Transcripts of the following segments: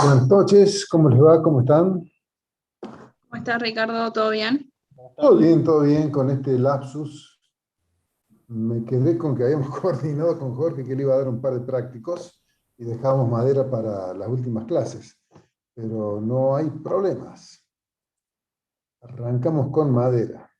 Buenas noches, ¿cómo les va? ¿Cómo están? ¿Cómo estás, Ricardo? ¿Todo bien? Todo bien con este lapsus. Me quedé con que habíamos coordinado con Jorge que le iba a dar un par de prácticos y dejamos madera para las últimas clases, pero no hay problemas. Arrancamos con madera.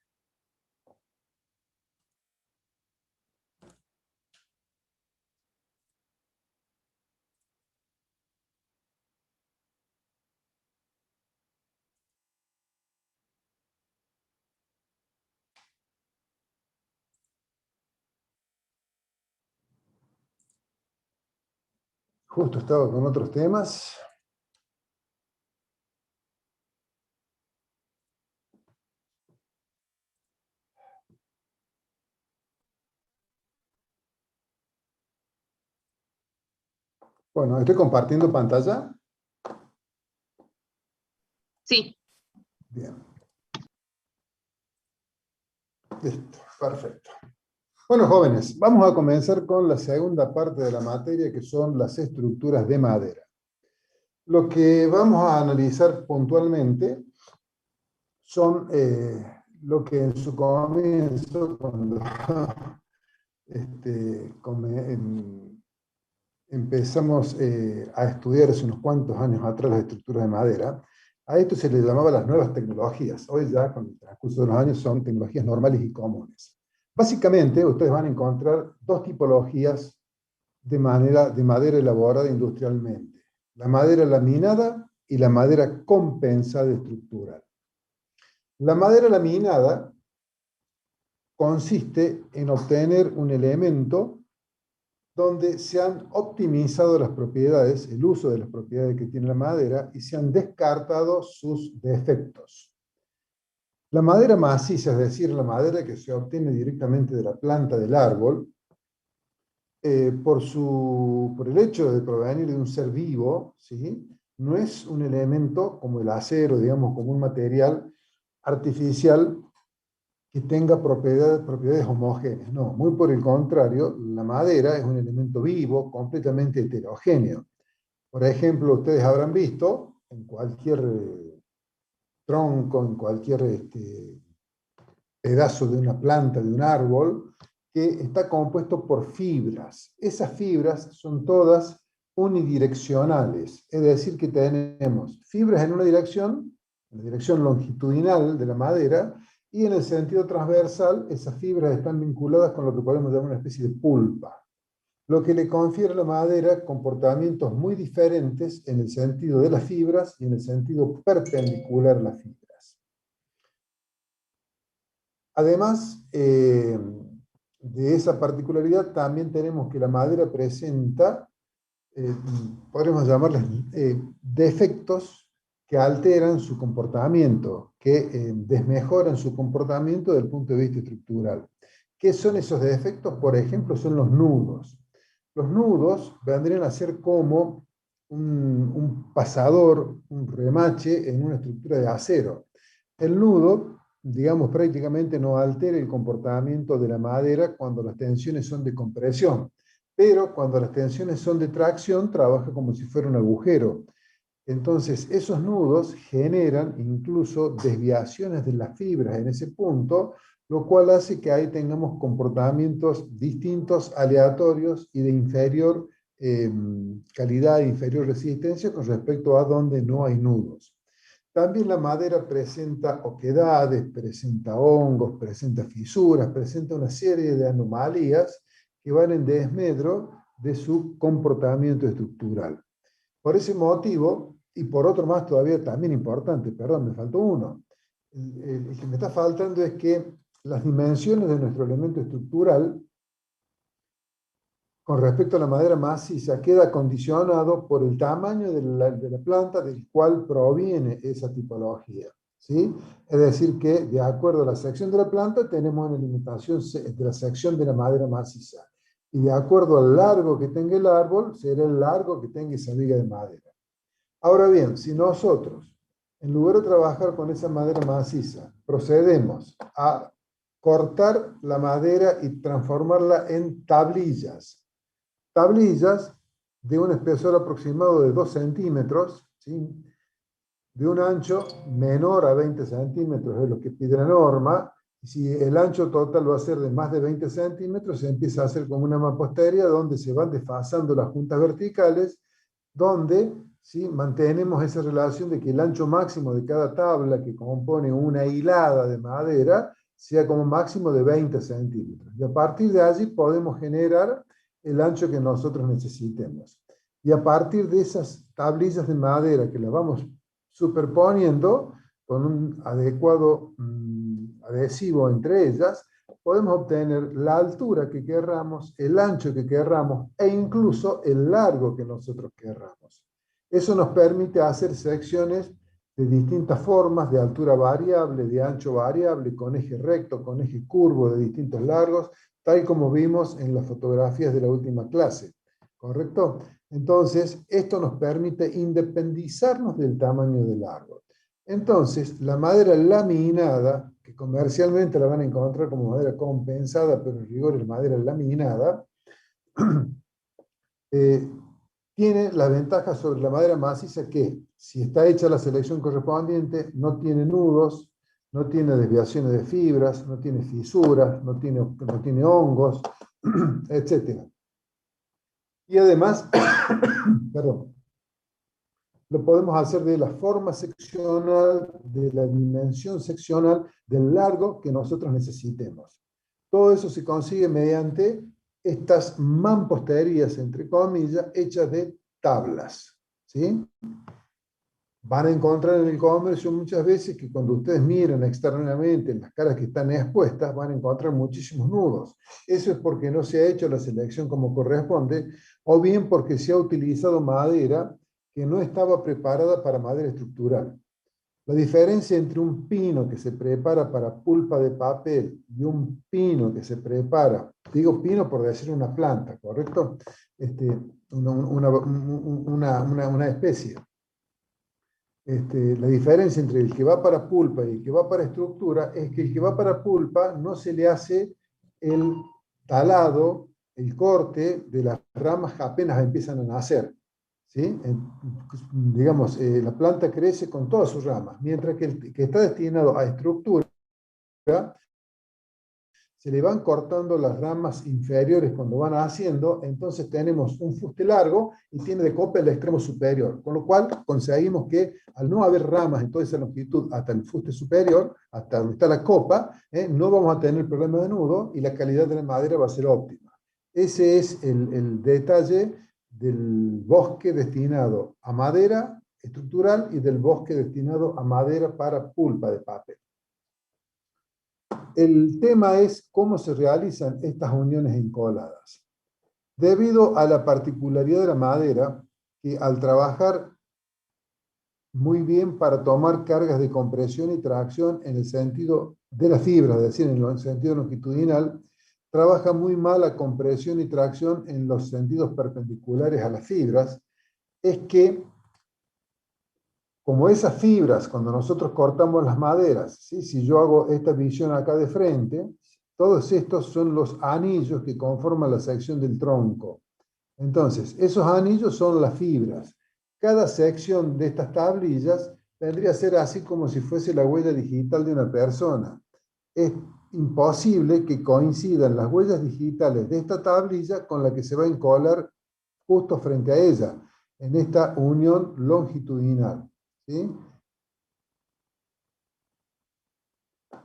Justo estaba con otros temas. Bueno, estoy compartiendo pantalla. Sí. Bien. Listo, perfecto. Bueno, jóvenes, vamos a comenzar con la segunda parte de la materia, que son las estructuras de madera. Lo que vamos a analizar puntualmente son lo que en su comienzo, cuando empezamos a estudiar hace unos cuantos años atrás las estructuras de madera, a esto se le llamaba las nuevas tecnologías. Hoy ya, con el transcurso de los años, son tecnologías normales y comunes. Básicamente, ustedes van a encontrar dos tipologías de madera elaborada industrialmente: la madera laminada y la madera compensada estructural. La madera laminada consiste en obtener un elemento donde se han optimizado las propiedades, el uso de las propiedades que tiene la madera, y se han descartado sus defectos. La madera maciza, es decir, la madera que se obtiene directamente de la planta del árbol, por el hecho de provenir de un ser vivo, ¿sí?, no es un elemento como el acero, digamos, como un material artificial que tenga propiedades homogéneas. No, muy por el contrario, la madera es un elemento vivo, completamente heterogéneo. Por ejemplo, ustedes habrán visto en cualquier tronco, en cualquier pedazo de una planta, de un árbol, que está compuesto por fibras. Esas fibras son todas unidireccionales, es decir, que tenemos fibras en una dirección, en la dirección longitudinal de la madera, y en el sentido transversal, esas fibras están vinculadas con lo que podemos llamar una especie de pulpa, lo que le confiere a la madera comportamientos muy diferentes en el sentido de las fibras y en el sentido perpendicular a las fibras. Además de esa particularidad, también tenemos que la madera presenta, podríamos llamarles defectos que alteran su comportamiento, que desmejoran su comportamiento desde el punto de vista estructural. ¿Qué son esos defectos? Por ejemplo, son los nudos. Los nudos vendrían a ser como un pasador, un remache en una estructura de acero. El nudo, digamos, prácticamente no altera el comportamiento de la madera cuando las tensiones son de compresión, pero cuando las tensiones son de tracción, trabaja como si fuera un agujero. Entonces, esos nudos generan incluso desviaciones de las fibras en ese punto, lo cual hace que ahí tengamos comportamientos distintos, aleatorios y de inferior calidad, inferior resistencia con respecto a donde no hay nudos. También la madera presenta oquedades, presenta hongos, presenta fisuras, presenta una serie de anomalías que van en desmedro de su comportamiento estructural. Por ese motivo, y por otro más todavía también importante, perdón, me faltó uno, el que me está faltando es que las dimensiones de nuestro elemento estructural con respecto a la madera maciza queda condicionado por el tamaño de la planta del cual proviene esa tipología, ¿sí? Es decir, que de acuerdo a la sección de la planta tenemos una limitación de la sección de la madera maciza. Y de acuerdo al largo que tenga el árbol, será el largo que tenga esa viga de madera. Ahora bien, si nosotros, en lugar de trabajar con esa madera maciza, procedemos a cortar la madera y transformarla en tablillas de un espesor aproximado de 2 centímetros, ¿sí? De un ancho menor a 20 centímetros, es lo que pide la norma. Y si el ancho total va a ser de más de 20 centímetros, se empieza a hacer como una mampostería donde se van desfasando las juntas verticales, donde ¿sí? mantenemos esa relación de que el ancho máximo de cada tabla que compone una hilada de madera sea como máximo de 20 centímetros. Y a partir de allí podemos generar el ancho que nosotros necesitemos. Y a partir de esas tablillas de madera que las vamos superponiendo con un adecuado adhesivo entre ellas, podemos obtener la altura que querramos, el ancho que querramos e incluso el largo que nosotros querramos. Eso nos permite hacer secciones de distintas formas, de altura variable, de ancho variable, con eje recto, con eje curvo, de distintos largos, tal como vimos en las fotografías de la última clase. ¿Correcto? Entonces, esto nos permite independizarnos del tamaño del árbol. Entonces, la madera laminada, que comercialmente la van a encontrar como madera compensada, pero en rigor es madera laminada, tiene la ventaja sobre la madera maciza que, si está hecha la selección correspondiente, no tiene nudos, no tiene desviaciones de fibras, no tiene fisuras, no tiene hongos, etc. Y además, perdón, lo podemos hacer de la forma seccional, de la dimensión seccional, del largo que nosotros necesitemos. Todo eso se consigue mediante estas mamposterías, entre comillas, hechas de tablas. ¿Sí? Van a encontrar en el comercio muchas veces que cuando ustedes miran externamente en las caras que están expuestas, van a encontrar muchísimos nudos. Eso es porque no se ha hecho la selección como corresponde, o bien porque se ha utilizado madera que no estaba preparada para madera estructural. La diferencia entre un pino que se prepara para pulpa de papel y un pino que se prepara, digo pino por decir una planta, ¿correcto? Una especie. La diferencia entre el que va para pulpa y el que va para estructura es que el que va para pulpa no se le hace el talado, el corte de las ramas que apenas empiezan a nacer. ¿Sí? Digamos, la planta crece con todas sus ramas, mientras que el que está destinado a estructura, se le van cortando las ramas inferiores cuando van haciendo, entonces tenemos un fuste largo y tiene de copa el extremo superior, con lo cual conseguimos que al no haber ramas en toda esa longitud hasta el fuste superior, hasta donde está la copa, no vamos a tener problema de nudo y la calidad de la madera va a ser óptima. Ese es el detalle del bosque destinado a madera estructural y del bosque destinado a madera para pulpa de papel. El tema es cómo se realizan estas uniones encoladas. Debido a la particularidad de la madera, que al trabajar muy bien para tomar cargas de compresión y tracción en el sentido de la fibra, es decir, en el sentido longitudinal, trabaja muy mal la compresión y tracción en los sentidos perpendiculares a las fibras, es que como esas fibras, cuando nosotros cortamos las maderas, ¿sí? Si yo hago esta visión acá de frente, todos estos son los anillos que conforman la sección del tronco. Entonces, esos anillos son las fibras. Cada sección de estas tablillas vendría a ser así como si fuese la huella digital de una persona. Es imposible que coincidan las huellas digitales de esta tablilla con la que se va a encolar justo frente a ella, en esta unión longitudinal. ¿Sí?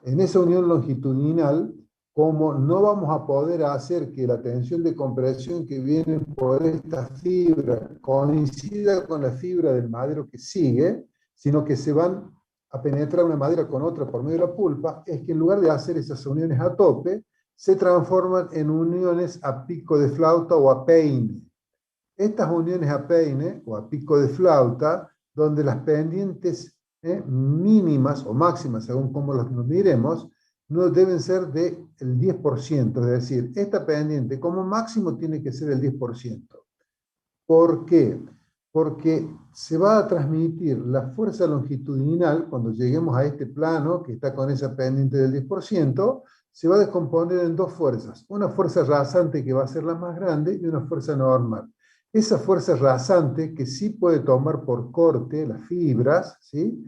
En esa unión longitudinal, como no vamos a poder hacer que la tensión de compresión que viene por esta fibra coincida con la fibra del madero que sigue, sino que se van a penetrar una madera con otra por medio de la pulpa, es que en lugar de hacer esas uniones a tope, se transforman en uniones a pico de flauta o a peine. Estas uniones a peine o a pico de flauta, donde las pendientes mínimas o máximas, según cómo nos miremos, no deben ser del 10%, es decir, esta pendiente como máximo tiene que ser el 10%. ¿Por qué? Porque se va a transmitir la fuerza longitudinal, cuando lleguemos a este plano que está con esa pendiente del 10%, se va a descomponer en dos fuerzas. Una fuerza rasante que va a ser la más grande y una fuerza normal. Esa fuerza rasante que sí puede tomar por corte las fibras, ¿sí?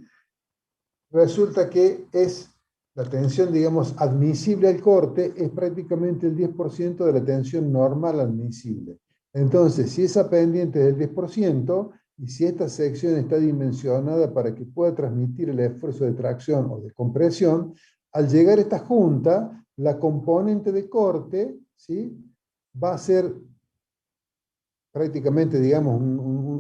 Resulta que es la tensión, digamos, admisible al corte, es prácticamente el 10% de la tensión normal admisible. Entonces, si esa pendiente es del 10%, y si esta sección está dimensionada para que pueda transmitir el esfuerzo de tracción o de compresión, al llegar a esta junta, la componente de corte, ¿sí?, va a ser prácticamente, digamos,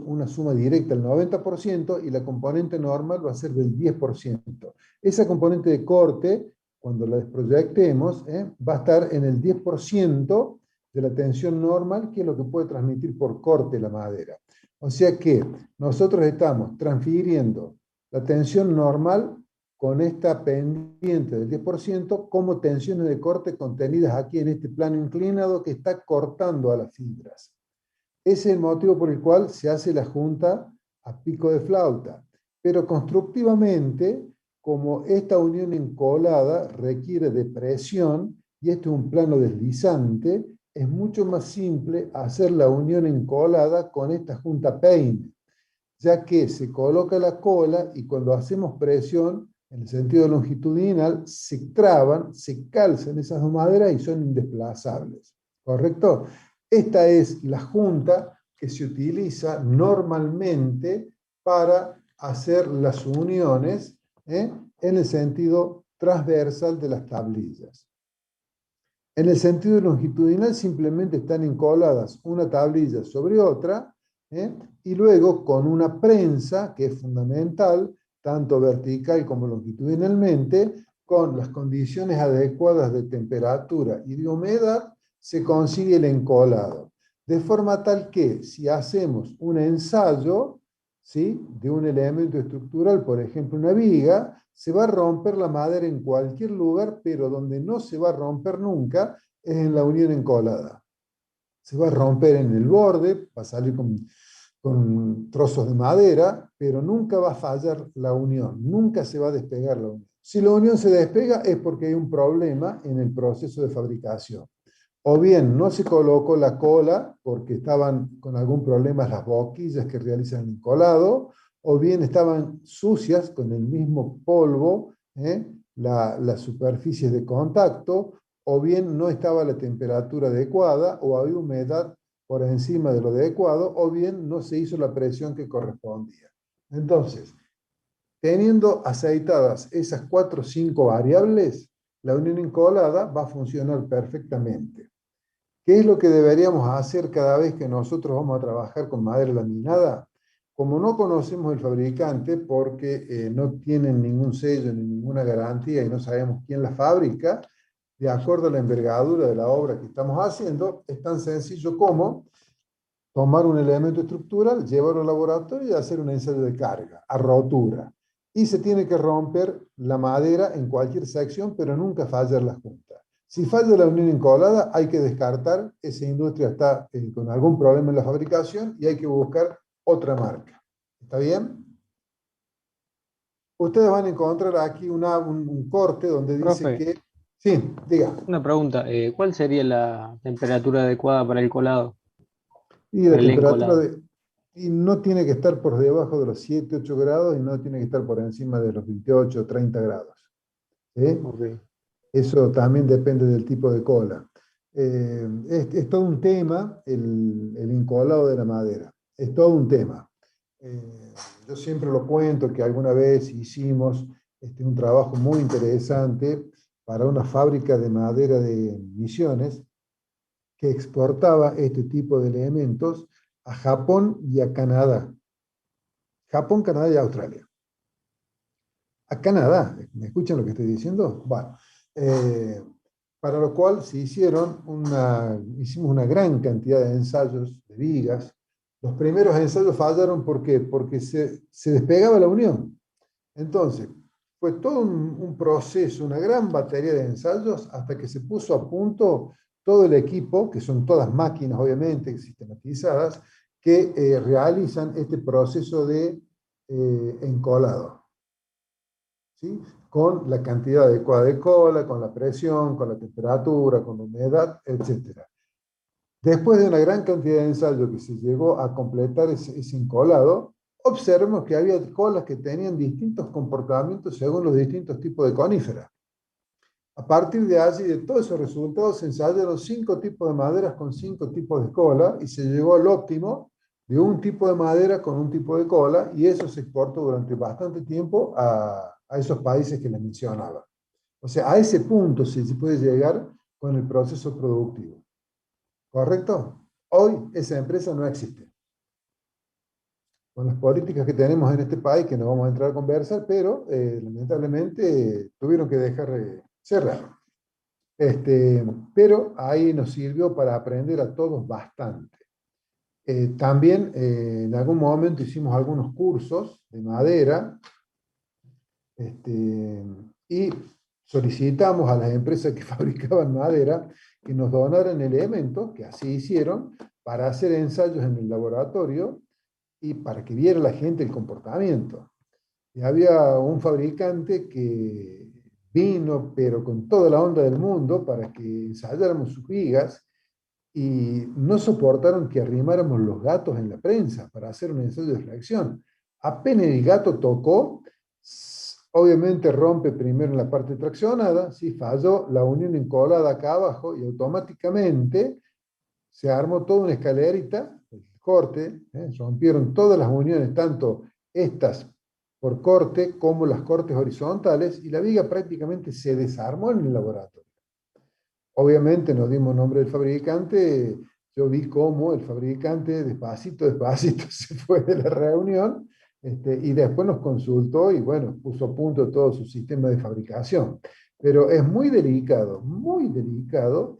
una suma directa al 90% y la componente normal va a ser del 10%. Esa componente de corte, cuando la desproyectemos, va a estar en el 10% de la tensión normal, que es lo que puede transmitir por corte la madera. O sea que nosotros estamos transfiriendo la tensión normal con esta pendiente del 10% como tensiones de corte contenidas aquí en este plano inclinado que está cortando a las fibras. Ese es el motivo por el cual se hace la junta a pico de flauta. Pero constructivamente, como esta unión encolada requiere de presión, y este es un plano deslizante, es mucho más simple hacer la unión encolada con esta junta peine, ya que se coloca la cola y cuando hacemos presión, en el sentido longitudinal, se traban, se calzan esas dos maderas y son indesplazables. ¿Correcto? Esta es la junta que se utiliza normalmente para hacer las uniones en el sentido transversal de las tablillas. En el sentido longitudinal simplemente están encoladas una tablilla sobre otra, y luego con una prensa, que es fundamental, tanto vertical como longitudinalmente, con las condiciones adecuadas de temperatura y de humedad, se consigue el encolado. De forma tal que si hacemos un ensayo, ¿sí?, de un elemento estructural, por ejemplo una viga, se va a romper la madera en cualquier lugar, pero donde no se va a romper nunca es en la unión encolada. Se va a romper en el borde, va a salir con trozos de madera, pero nunca va a fallar la unión, nunca se va a despegar la unión. Si la unión se despega es porque hay un problema en el proceso de fabricación. O bien no se colocó la cola porque estaban con algún problema las boquillas que realizan el encolado, o bien estaban sucias con el mismo polvo, las superficies de contacto, o bien no estaba la temperatura adecuada, o había humedad por encima de lo adecuado, o bien no se hizo la presión que correspondía. Entonces, teniendo aceitadas esas 4 o 5 variables, la unión encolada va a funcionar perfectamente. ¿Qué es lo que deberíamos hacer cada vez que nosotros vamos a trabajar con madera laminada? Como no conocemos el fabricante porque no tienen ningún sello ni ninguna garantía y no sabemos quién la fabrica, de acuerdo a la envergadura de la obra que estamos haciendo, es tan sencillo como tomar un elemento estructural, llevarlo al laboratorio y hacer un ensayo de carga, a rotura. Y se tiene que romper la madera en cualquier sección, pero nunca fallar la junta. Si falla la unión encolada, hay que descartar, esa industria está con algún problema en la fabricación y hay que buscar otra marca. ¿Está bien? Ustedes van a encontrar aquí un corte donde dice Profe, que... Sí, diga. una pregunta. ¿Cuál sería la temperatura adecuada para el colado? Y la Para el temperatura encolado. de... Y no tiene que estar por debajo de los 7, 8 grados y no tiene que estar por encima de los 28 o 30 grados. ¿Sí? Ok. Eso también depende del tipo de cola. Es todo un tema el encolado de la madera. Es todo un tema. Yo siempre lo cuento que alguna vez hicimos un trabajo muy interesante para una fábrica de madera de Misiones que exportaba este tipo de elementos a Japón y a Canadá. Japón, Canadá y Australia. A Canadá, ¿me escuchan lo que estoy diciendo? Bueno, eh, para lo cual hicimos una gran cantidad de ensayos de vigas. Los primeros ensayos fallaron, ¿por qué? Porque se despegaba la unión. Entonces, fue todo un proceso, una gran batería de ensayos hasta que se puso a punto todo el equipo, que son todas máquinas obviamente sistematizadas, que realizan este proceso de encolado, ¿sí? Con la cantidad adecuada de cola, con la presión, con la temperatura, con la humedad, etc. Después de una gran cantidad de ensayos que se llegó a completar ese encolado, observamos que había colas que tenían distintos comportamientos según los distintos tipos de coníferas. A partir de allí, de todos esos resultados, se ensayaron 5 tipos de maderas con 5 tipos de cola y se llegó al óptimo de un tipo de madera con un tipo de cola, y eso se exportó durante bastante tiempo a esos países que les mencionaba. O sea, a ese punto se puede llegar con el proceso productivo. ¿Correcto? Hoy esa empresa no existe. Con las políticas que tenemos en este país, que no vamos a entrar a conversar, pero lamentablemente tuvieron que dejar cerrar. Pero ahí nos sirvió para aprender a todos bastante. También en algún momento hicimos algunos cursos de madera, y solicitamos a las empresas que fabricaban madera que nos donaran elementos, que así hicieron, para hacer ensayos en el laboratorio y para que viera la gente el comportamiento. Y había un fabricante que vino, pero con toda la onda del mundo, para que ensayáramos sus vigas, y no soportaron que arrimáramos los gatos en la prensa para hacer un ensayo de reacción. Apenas el gato tocó, obviamente rompe primero en la parte traccionada, sí, falló la unión encolada acá abajo y automáticamente se armó toda una escalerita, el corte, rompieron todas las uniones, tanto estas por corte como las cortes horizontales, y la viga prácticamente se desarmó en el laboratorio. Obviamente nos dimos nombre del fabricante, yo vi cómo el fabricante despacito, despacito se fue de la reunión, y después nos consultó y bueno, puso a punto todo su sistema de fabricación. Pero es muy delicado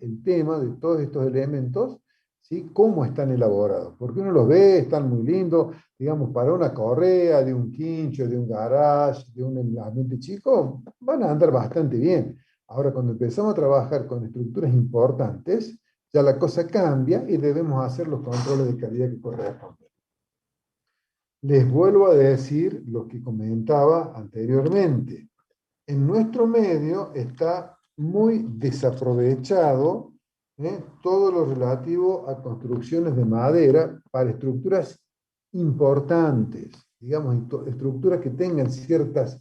el tema de todos estos elementos, ¿sí? Cómo están elaborados, porque uno los ve, están muy lindos, digamos, para una correa, de un quincho, de un garage, de un ambiente chico, van a andar bastante bien. Ahora, cuando empezamos a trabajar con estructuras importantes, ya la cosa cambia y debemos hacer los controles de calidad que corresponden. Les vuelvo a decir lo que comentaba anteriormente. En nuestro medio está muy desaprovechado todo lo relativo a construcciones de madera para estructuras importantes, digamos, estructuras que tengan ciertas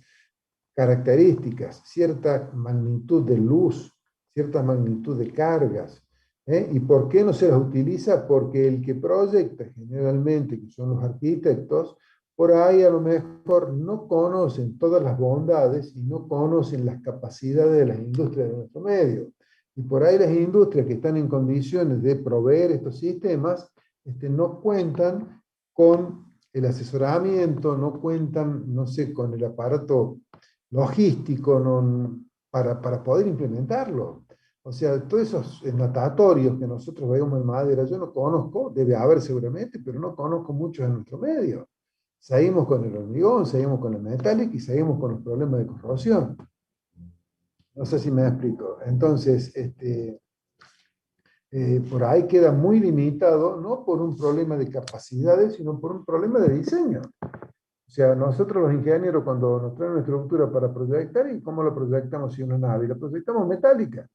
características, cierta magnitud de luz, cierta magnitud de cargas. ¿Y por qué no se las utiliza? Porque el que proyecta generalmente, que son los arquitectos, por ahí a lo mejor no conocen todas las bondades y no conocen las capacidades de las industrias de nuestro medio. Y por ahí las industrias que están en condiciones de proveer estos sistemas no cuentan con el asesoramiento, no cuentan, no sé, con el aparato logístico para poder implementarlo. O sea, todos esos natatorios que nosotros vemos en madera, yo no conozco, debe haber seguramente, pero no conozco muchos en nuestro medio. Seguimos con el hormigón, seguimos con la metálica y seguimos con los problemas de corrosión. No sé si me explico. Entonces, por ahí queda muy limitado, no por un problema de capacidades, sino por un problema de diseño. O sea, nosotros los ingenieros cuando nos traen una estructura para proyectar, ¿y cómo la proyectamos si una nave? La proyectamos metálica.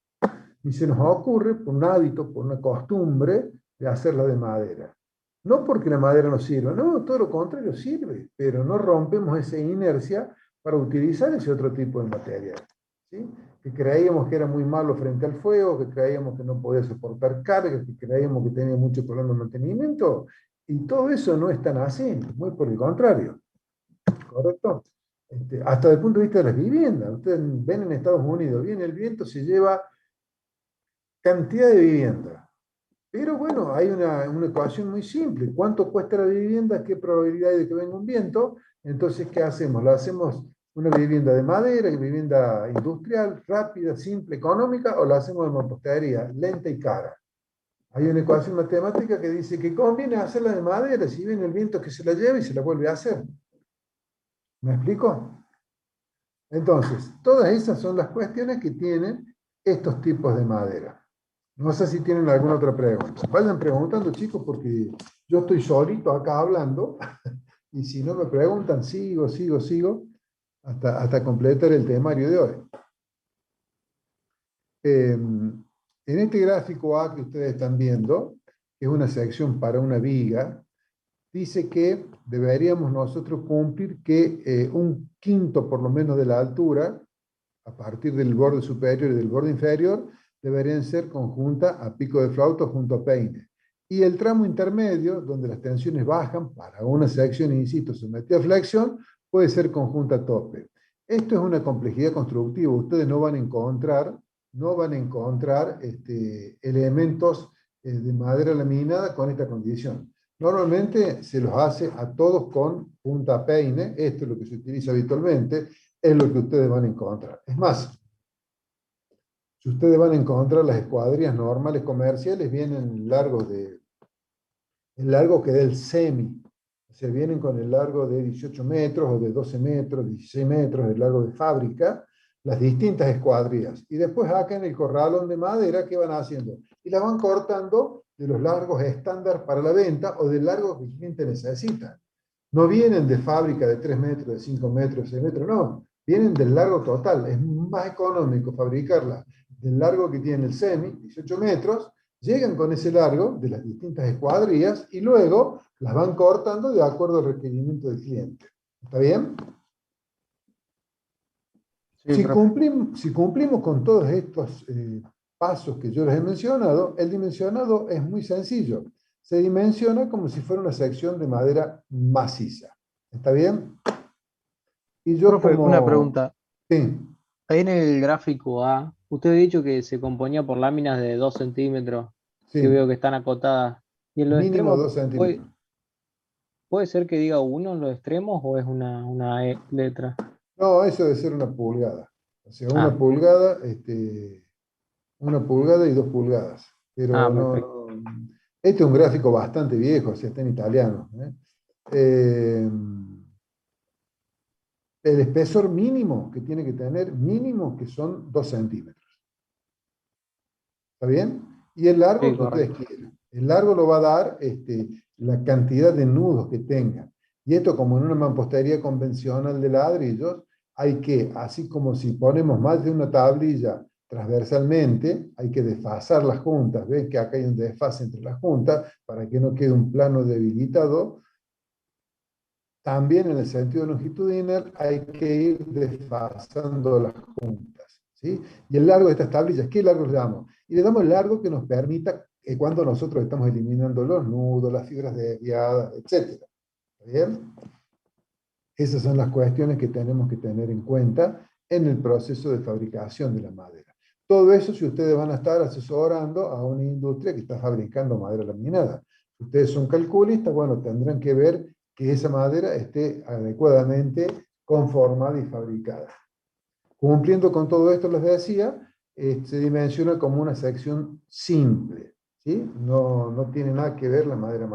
Y se nos ocurre, por un hábito, por una costumbre, de hacerla de madera. No porque la madera no sirva, no, todo lo contrario sirve, pero no rompemos esa inercia para utilizar ese otro tipo de material. ¿Sí? Que creíamos que era muy malo frente al fuego, que creíamos que no podía soportar cargas, que creíamos que tenía mucho problema de mantenimiento, y todo eso no es tan así, muy por el contrario. ¿Correcto? Hasta desde el punto de vista de las viviendas. Ustedes ven en Estados Unidos, viene el viento, se lleva cantidad de vivienda. Pero bueno, hay una ecuación muy simple. ¿Cuánto cuesta la vivienda? ¿Qué probabilidad hay de que venga un viento? Entonces, ¿qué hacemos? ¿La hacemos una vivienda de madera, vivienda industrial, rápida, simple, económica, o la hacemos de mampostería, lenta y cara? Hay una ecuación matemática que dice que conviene hacerla de madera, si viene el viento que se la lleva y se la vuelve a hacer. ¿Me explico? Entonces, todas esas son las cuestiones que tienen estos tipos de madera. No sé si tienen alguna otra pregunta. Vayan preguntando, chicos, porque yo estoy solito acá hablando, y si no me preguntan, sigo, hasta completar el temario de hoy. En este gráfico A que ustedes están viendo, que es una sección para una viga, dice que deberíamos nosotros cumplir que un quinto por lo menos de la altura, a partir del borde superior y del borde inferior, deberían ser conjunta a pico de flauta junto a peine. Y el tramo intermedio, donde las tensiones bajan, para una sección, insisto, sometida a flexión, puede ser conjunta a tope. Esto es una complejidad constructiva. Ustedes no van a encontrar, elementos de madera laminada con esta condición. Normalmente se los hace a todos con punta peine, esto es lo que se utiliza habitualmente, es lo que ustedes van a encontrar. Es más, si ustedes van a encontrar las escuadrillas normales comerciales, vienen largos el largo que da el semi, o sea, vienen con el largo de 18 metros o de 12 metros, 16 metros, el largo de fábrica, las distintas escuadrillas. Y después acá en el corralón de madera, ¿qué van haciendo? Y las van cortando de los largos estándar para la venta o del largo que el cliente necesita. No vienen de fábrica de 3 metros, de 5 metros, de 6 metros, no. Vienen del largo total. Es más económico fabricarlas del largo que tiene el semi, 18 metros, llegan con ese largo de las distintas escuadrillas y luego las van cortando de acuerdo al requerimiento del cliente. ¿Está bien? Sí, Si cumplimos con todos estos pasos que yo les he mencionado, el dimensionado es muy sencillo. Se dimensiona como si fuera una sección de madera maciza. ¿Está bien? Y yo profe, una pregunta. Sí, Ahí en el gráfico A, usted ha dicho que se componía por láminas de 2 centímetros, que sí, veo que están acotadas. ¿Y en los mínimo extremos 2 centímetros. puede ser que diga 1 en los extremos o es una letra? No, eso debe ser una pulgada. O sea, Ah, una pulgada y 2 pulgadas. Pero perfecto. este es un gráfico bastante viejo, o sea, está en italiano. Eh, el espesor mínimo que tiene que tener, mínimo que son 2 centímetros. ¿Está bien? Y el largo Sí, que ustedes correcto. quieran. El largo lo va a dar la cantidad de nudos que tengan. Y esto, como en una mampostería convencional de ladrillos, hay que, así como si ponemos más de una tablilla transversalmente, hay que desfasar las juntas. ¿Ven que acá hay un desfase entre las juntas para que no quede un plano debilitado? También en el sentido longitudinal hay que ir desfasando las juntas, ¿sí? Y el largo de estas tablillas, ¿qué largo le damos? Y le damos el largo que nos permita, cuando nosotros estamos eliminando los nudos, las fibras desviadas, etc. ¿Está bien? Esas son las cuestiones que tenemos que tener en cuenta en el proceso de fabricación de la madera. Todo eso si ustedes van a estar asesorando a una industria que está fabricando madera laminada. Si ustedes son calculistas, bueno, tendrán que ver que esa madera esté adecuadamente conformada y fabricada. Cumpliendo con todo esto, les decía, se dimensiona como una sección simple, ¿sí? No tiene nada que ver la madera,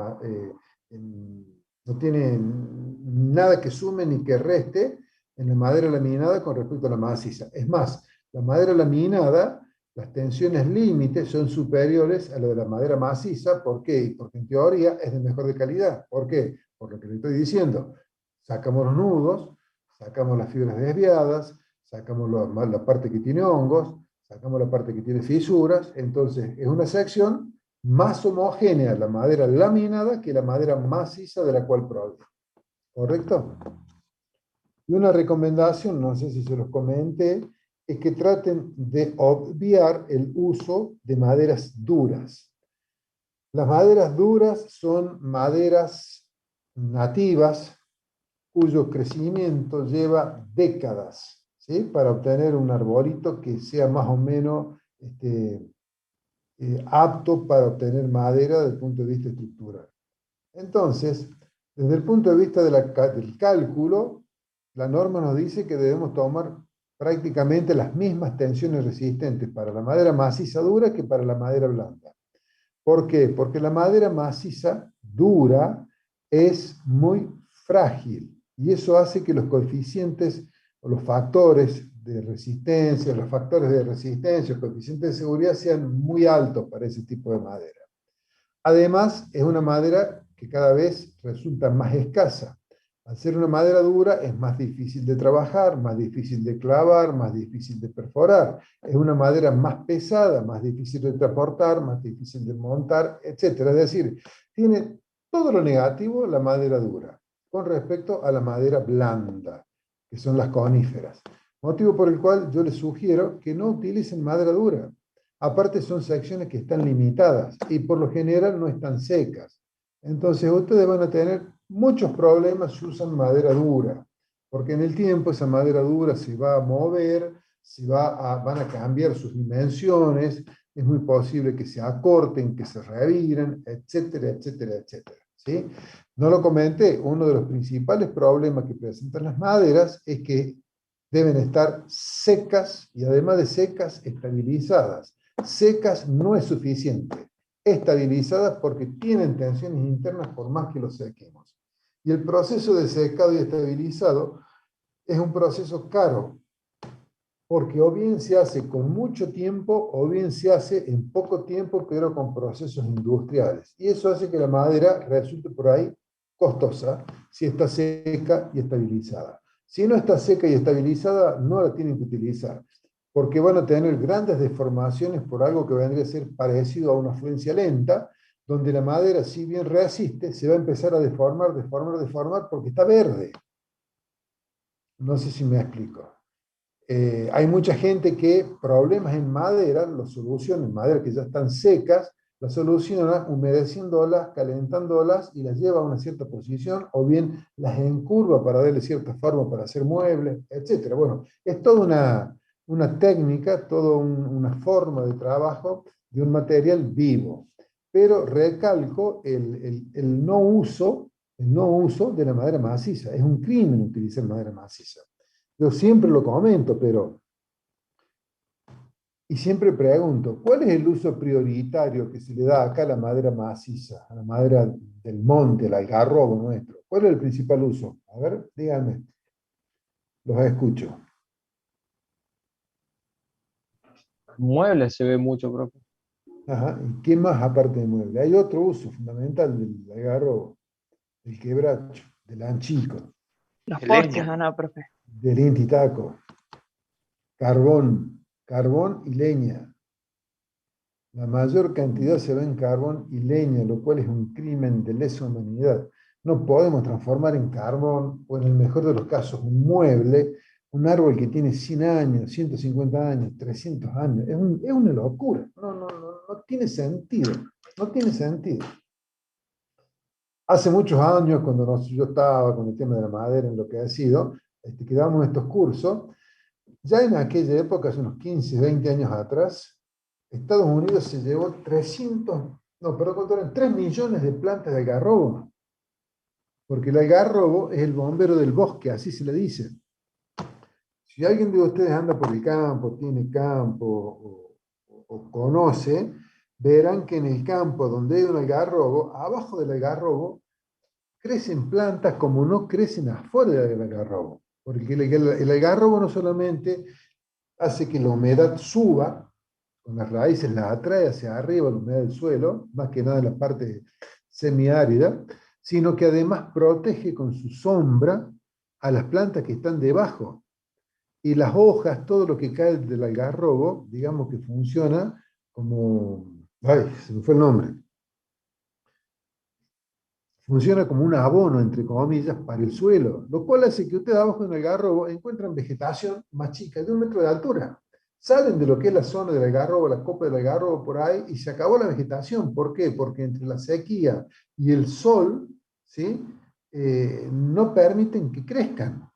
no tiene nada que sume ni que reste en la madera laminada con respecto a la maciza. Es más, la madera laminada, las tensiones límites son superiores a la de la madera maciza. ¿Por qué? Porque en teoría es de mejor calidad. ¿Por qué? Por lo que le estoy diciendo. Sacamos los nudos, sacamos las fibras desviadas, sacamos la parte que tiene hongos, sacamos la parte que tiene fisuras, entonces es una sección más homogénea la madera laminada que la madera maciza de la cual proviene. ¿Correcto? Y una recomendación, no sé si se los comenté, es que traten de obviar el uso de maderas duras. Las maderas duras son maderas nativas cuyo crecimiento lleva décadas, ¿sí? Para obtener un arbolito que sea más o menos apto para obtener madera desde el punto de vista estructural. Entonces, desde el punto de vista del cálculo, la norma nos dice que debemos tomar prácticamente las mismas tensiones resistentes para la madera maciza dura que para la madera blanda. ¿Por qué? Porque la madera maciza dura es muy frágil y eso hace que los coeficientes o los factores de resistencia, los coeficientes de seguridad sean muy altos para ese tipo de madera. Además, es una madera que cada vez resulta más escasa. Al ser una madera dura es más difícil de trabajar, más difícil de clavar, más difícil de perforar. Es una madera más pesada, más difícil de transportar, más difícil de montar, etc. Es decir, tiene todo lo negativo la madera dura con respecto a la madera blanda, que son las coníferas. Motivo por el cual yo les sugiero que no utilicen madera dura. Aparte son secciones que están limitadas y por lo general no están secas. Entonces ustedes van a tener muchos problemas si usan madera dura, porque en el tiempo esa madera dura se va a mover, van a cambiar sus dimensiones, es muy posible que se acorten, que se reviren, etcétera, etcétera, etcétera. ¿Sí? No lo comenté, uno de los principales problemas que presentan las maderas es que deben estar secas y además de secas, estabilizadas. Secas no es suficiente, estabilizadas porque tienen tensiones internas por más que lo sequemos. Y el proceso de secado y estabilizado es un proceso caro, porque o bien se hace con mucho tiempo o bien se hace en poco tiempo, pero con procesos industriales. Y eso hace que la madera resulte por ahí costosa si está seca y estabilizada. Si no está seca y estabilizada, no la tienen que utilizar, porque van a tener grandes deformaciones por algo que vendría a ser parecido a una fluencia lenta, donde la madera, si bien resiste, se va a empezar a deformar, deformar, deformar, porque está verde. No sé si me explico. Hay mucha gente que problemas en madera los soluciona, en madera que ya están secas, las soluciona humedeciéndolas, calentándolas y las lleva a una cierta posición, o bien las encurva para darle cierta forma para hacer muebles, etc. Bueno, es toda una técnica, toda una forma de trabajo de un material vivo. Pero recalco el no uso de la madera maciza. Es un crimen utilizar madera maciza. Yo siempre lo comento, y siempre pregunto, ¿cuál es el uso prioritario que se le da acá a la madera maciza, a la madera del monte, el algarrobo nuestro? ¿Cuál es el principal uso? A ver, díganme, los escucho. Muebles se ve mucho, profe. Ajá. ¿Y qué más aparte de mueble? Hay otro uso fundamental del algarrobo, del quebracho, del anchico, Los postes, Leña. ¿o no, profe? del intitaco, carbón y leña. La mayor cantidad se va en carbón y leña, lo cual es un crimen de lesa humanidad. No podemos transformar en carbón, o en el mejor de los casos, un mueble, un árbol que tiene 100 años, 150 años, 300 años. Es una locura. No tiene sentido. No tiene sentido. Hace muchos años, cuando yo estaba con el tema de la madera enloquecido, que dábamos estos cursos, ya en aquella época, hace unos 15, 20 años atrás, Estados Unidos se llevó 3 millones de plantas de algarrobo, porque el algarrobo es el bombero del bosque, así se le dice. Si alguien de ustedes anda por el campo, tiene campo o conoce, verán que en el campo donde hay un algarrobo, abajo del algarrobo, crecen plantas como no crecen afuera del algarrobo, porque el algarrobo no solamente hace que la humedad suba, con las raíces las atrae hacia arriba, la humedad del suelo, más que nada en la parte semiárida, sino que además protege con su sombra a las plantas que están debajo. Y las hojas, todo lo que cae del algarrobo, digamos que funciona como, ay, se me fue el nombre, funciona como un abono, entre comillas, para el suelo, lo cual hace que ustedes abajo en el algarrobo encuentren vegetación más chica, de 1 metro de altura. Salen de lo que es la zona del algarrobo, la copa del algarrobo por ahí, y se acabó la vegetación. ¿Por qué? Porque entre la sequía y el sol, ¿sí? No permiten que crezcan.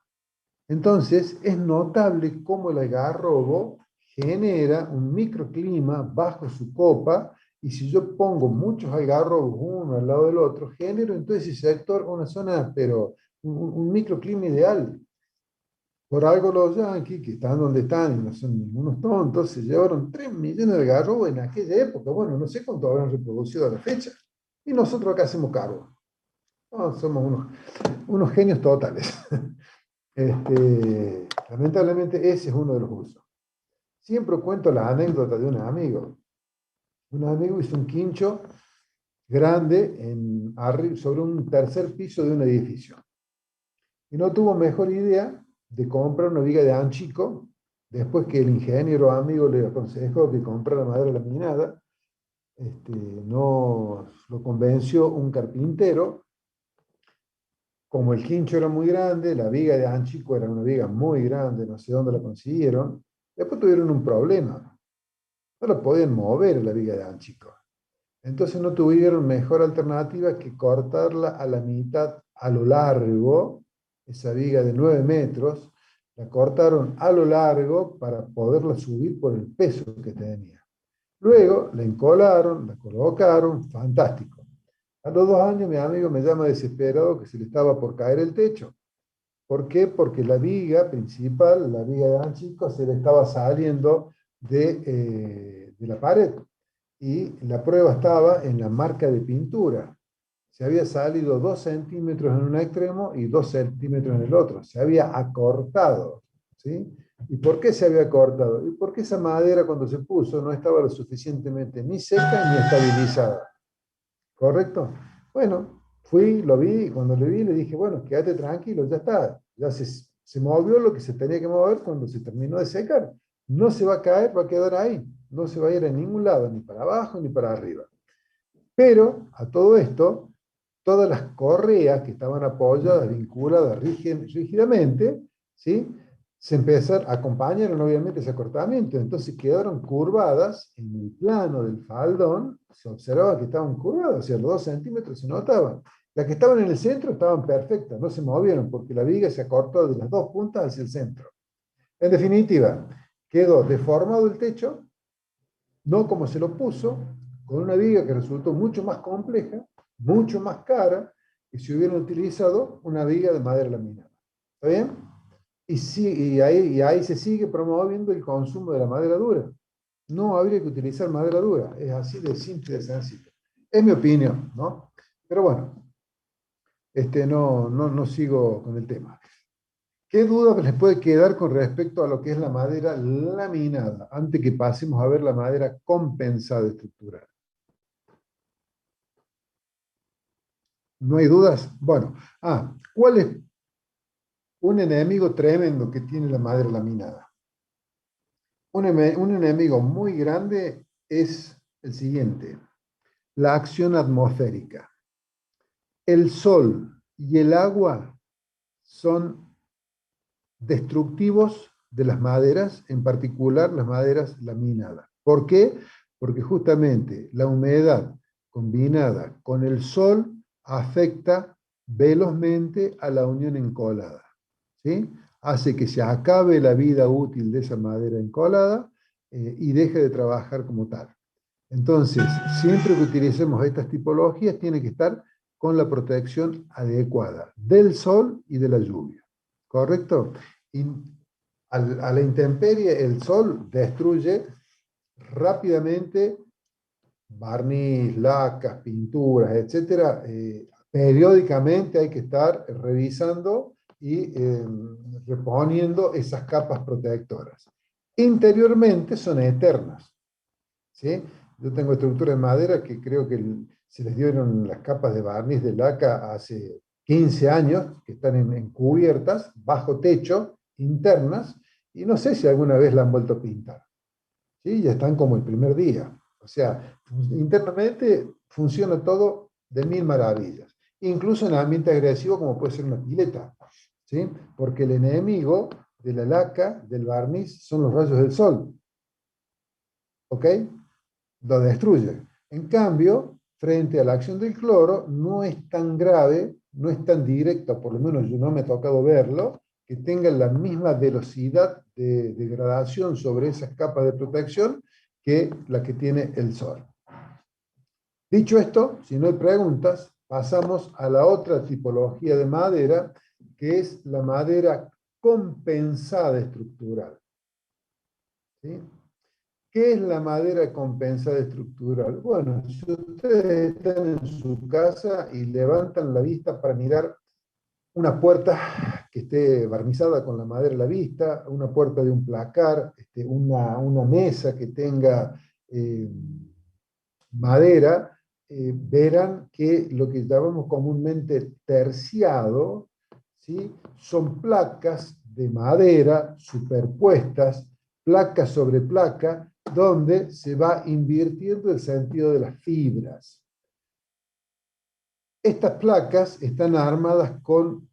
Entonces, es notable cómo el algarrobo genera un microclima bajo su copa, y si yo pongo muchos algarrobos uno al lado del otro, genero en todo ese sector una zona, pero un microclima ideal. Por algo los yanquis, que están donde están y no son ningunos tontos, se llevaron 3 millones de algarrobos en aquella época. Bueno, no sé cuánto habrán reproducido a la fecha. Y nosotros acá hacemos cargo. No, somos unos genios totales. Lamentablemente ese es uno de los usos. Siempre cuento la anécdota de un amigo. Un amigo hizo un quincho grande sobre un tercer piso de un edificio. Y no tuvo mejor idea de comprar una viga de anchico, después que el ingeniero amigo le aconsejó que comprara madera laminada. No lo convenció un carpintero. Como el quincho era muy grande, la viga de anchico era una viga muy grande, no sé dónde la consiguieron. Después tuvieron un problema. No la podían mover la viga de anchico. Entonces no tuvieron mejor alternativa que cortarla a la mitad a lo largo, esa viga de 9 metros, la cortaron a lo largo para poderla subir por el peso que tenía. Luego la encolaron, la colocaron, fantástico. A los 2 años mi amigo me llama desesperado que se le estaba por caer el techo. ¿Por qué? Porque la viga principal, la viga de anchico, se le estaba saliendo de la pared y la prueba estaba en la marca de pintura. Se había salido 2 centímetros en un extremo y 2 centímetros en el otro. Se había acortado. ¿Sí? ¿Y por qué se había acortado? Y porque esa madera cuando se puso no estaba lo suficientemente ni seca ni estabilizada. ¿Correcto? Bueno, fui, lo vi, y cuando le vi le dije, bueno, quédate tranquilo, ya está. Ya se movió lo que se tenía que mover cuando se terminó de secar. No se va a caer, va a quedar ahí. No se va a ir a ningún lado, ni para abajo ni para arriba. Pero a todo esto, todas las correas que estaban apoyadas, vinculadas rígidamente, ¿sí? Se empezaron, acompañaron obviamente ese acortamiento, entonces quedaron curvadas en el plano del faldón, se observaba que estaban curvadas, o sea, los 2 centímetros se notaban. Las que estaban en el centro estaban perfectas, no se movieron porque la viga se acortó de las 2 puntas hacia el centro. En definitiva, quedó deformado el techo, no como se lo puso, con una viga que resultó mucho más compleja, mucho más cara, que si hubieran utilizado una viga de madera laminada. ¿Está bien? Y ahí se sigue promoviendo el consumo de la madera dura. No habría que utilizar madera dura, es así de simple y de sencillo. Es mi opinión, ¿no? Pero bueno, no sigo con el tema. ¿Qué duda les puede quedar con respecto a lo que es la madera laminada, antes que pasemos a ver la madera compensada estructural? ¿No hay dudas? Bueno, ¿cuál es un enemigo tremendo que tiene la madera laminada? Un enemigo muy grande es el siguiente: la acción atmosférica. El sol y el agua son destructivos de las maderas, en particular las maderas laminadas. ¿Por qué? Porque justamente la humedad combinada con el sol afecta velozmente a la unión encolada, ¿sí? Hace que se acabe la vida útil de esa madera encolada y deje de trabajar como tal. Entonces, siempre que utilicemos estas tipologías, tiene que estar con la protección adecuada del sol y de la lluvia. ¿Correcto? Y a la intemperie, el sol destruye rápidamente barniz, lacas, pinturas, etcétera. Periódicamente hay que estar revisando y reponiendo esas capas protectoras. Interiormente son eternas, ¿sí? Yo tengo estructuras de madera que creo que se les dieron las capas de barniz de laca hace 15 años, que están en cubiertas, bajo techo, internas, y no sé si alguna vez la han vuelto a pintar. ¿Sí? Ya están como el primer día. O sea, internamente funciona todo de mil maravillas. Incluso en ambiente agresivo como puede ser una pileta. ¿Sí? Porque el enemigo de la laca, del barniz, son los rayos del sol. ¿Ok? Lo destruye. En cambio, frente a la acción del cloro, no es tan grave, no es tan directa, por lo menos yo no me ha tocado verlo, que tenga la misma velocidad de degradación sobre esas capas de protección que la que tiene el sol. Dicho esto, si no hay preguntas, pasamos a la otra tipología de madera, que es la madera compensada estructural. ¿Sí? ¿Qué es la madera compensada estructural? Bueno, si ustedes están en su casa y levantan la vista para mirar una puerta que esté barnizada con la madera a la vista, una puerta de un placar, una mesa que tenga madera, verán que lo que llamamos comúnmente terciado, ¿sí? Son placas de madera superpuestas, placa sobre placa, donde se va invirtiendo el sentido de las fibras. Estas placas están armadas con,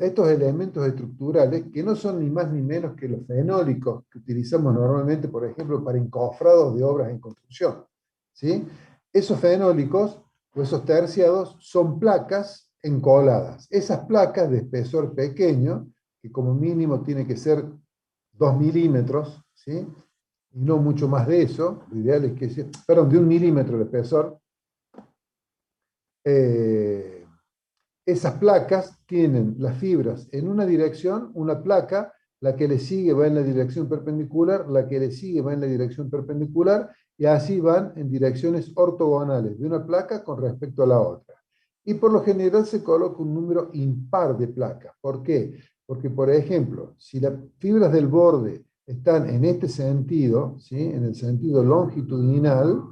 estos elementos estructurales que no son ni más ni menos que los fenólicos que utilizamos normalmente, por ejemplo, para encofrados de obras en construcción, ¿sí? Esos fenólicos o esos terciados son placas encoladas. Esas placas de espesor pequeño, que como mínimo tiene que ser 2 milímetros, ¿sí? Y no mucho más de eso, lo ideal es que sea, perdón, de 1 milímetro de espesor. Esas placas tienen las fibras en una dirección, una placa, la que le sigue va en la dirección perpendicular, la que le sigue va en la dirección perpendicular, y así van en direcciones ortogonales de una placa con respecto a la otra. Y por lo general se coloca un número impar de placas. ¿Por qué? Porque, por ejemplo, si las fibras del borde están en este sentido, ¿sí? En el sentido longitudinal,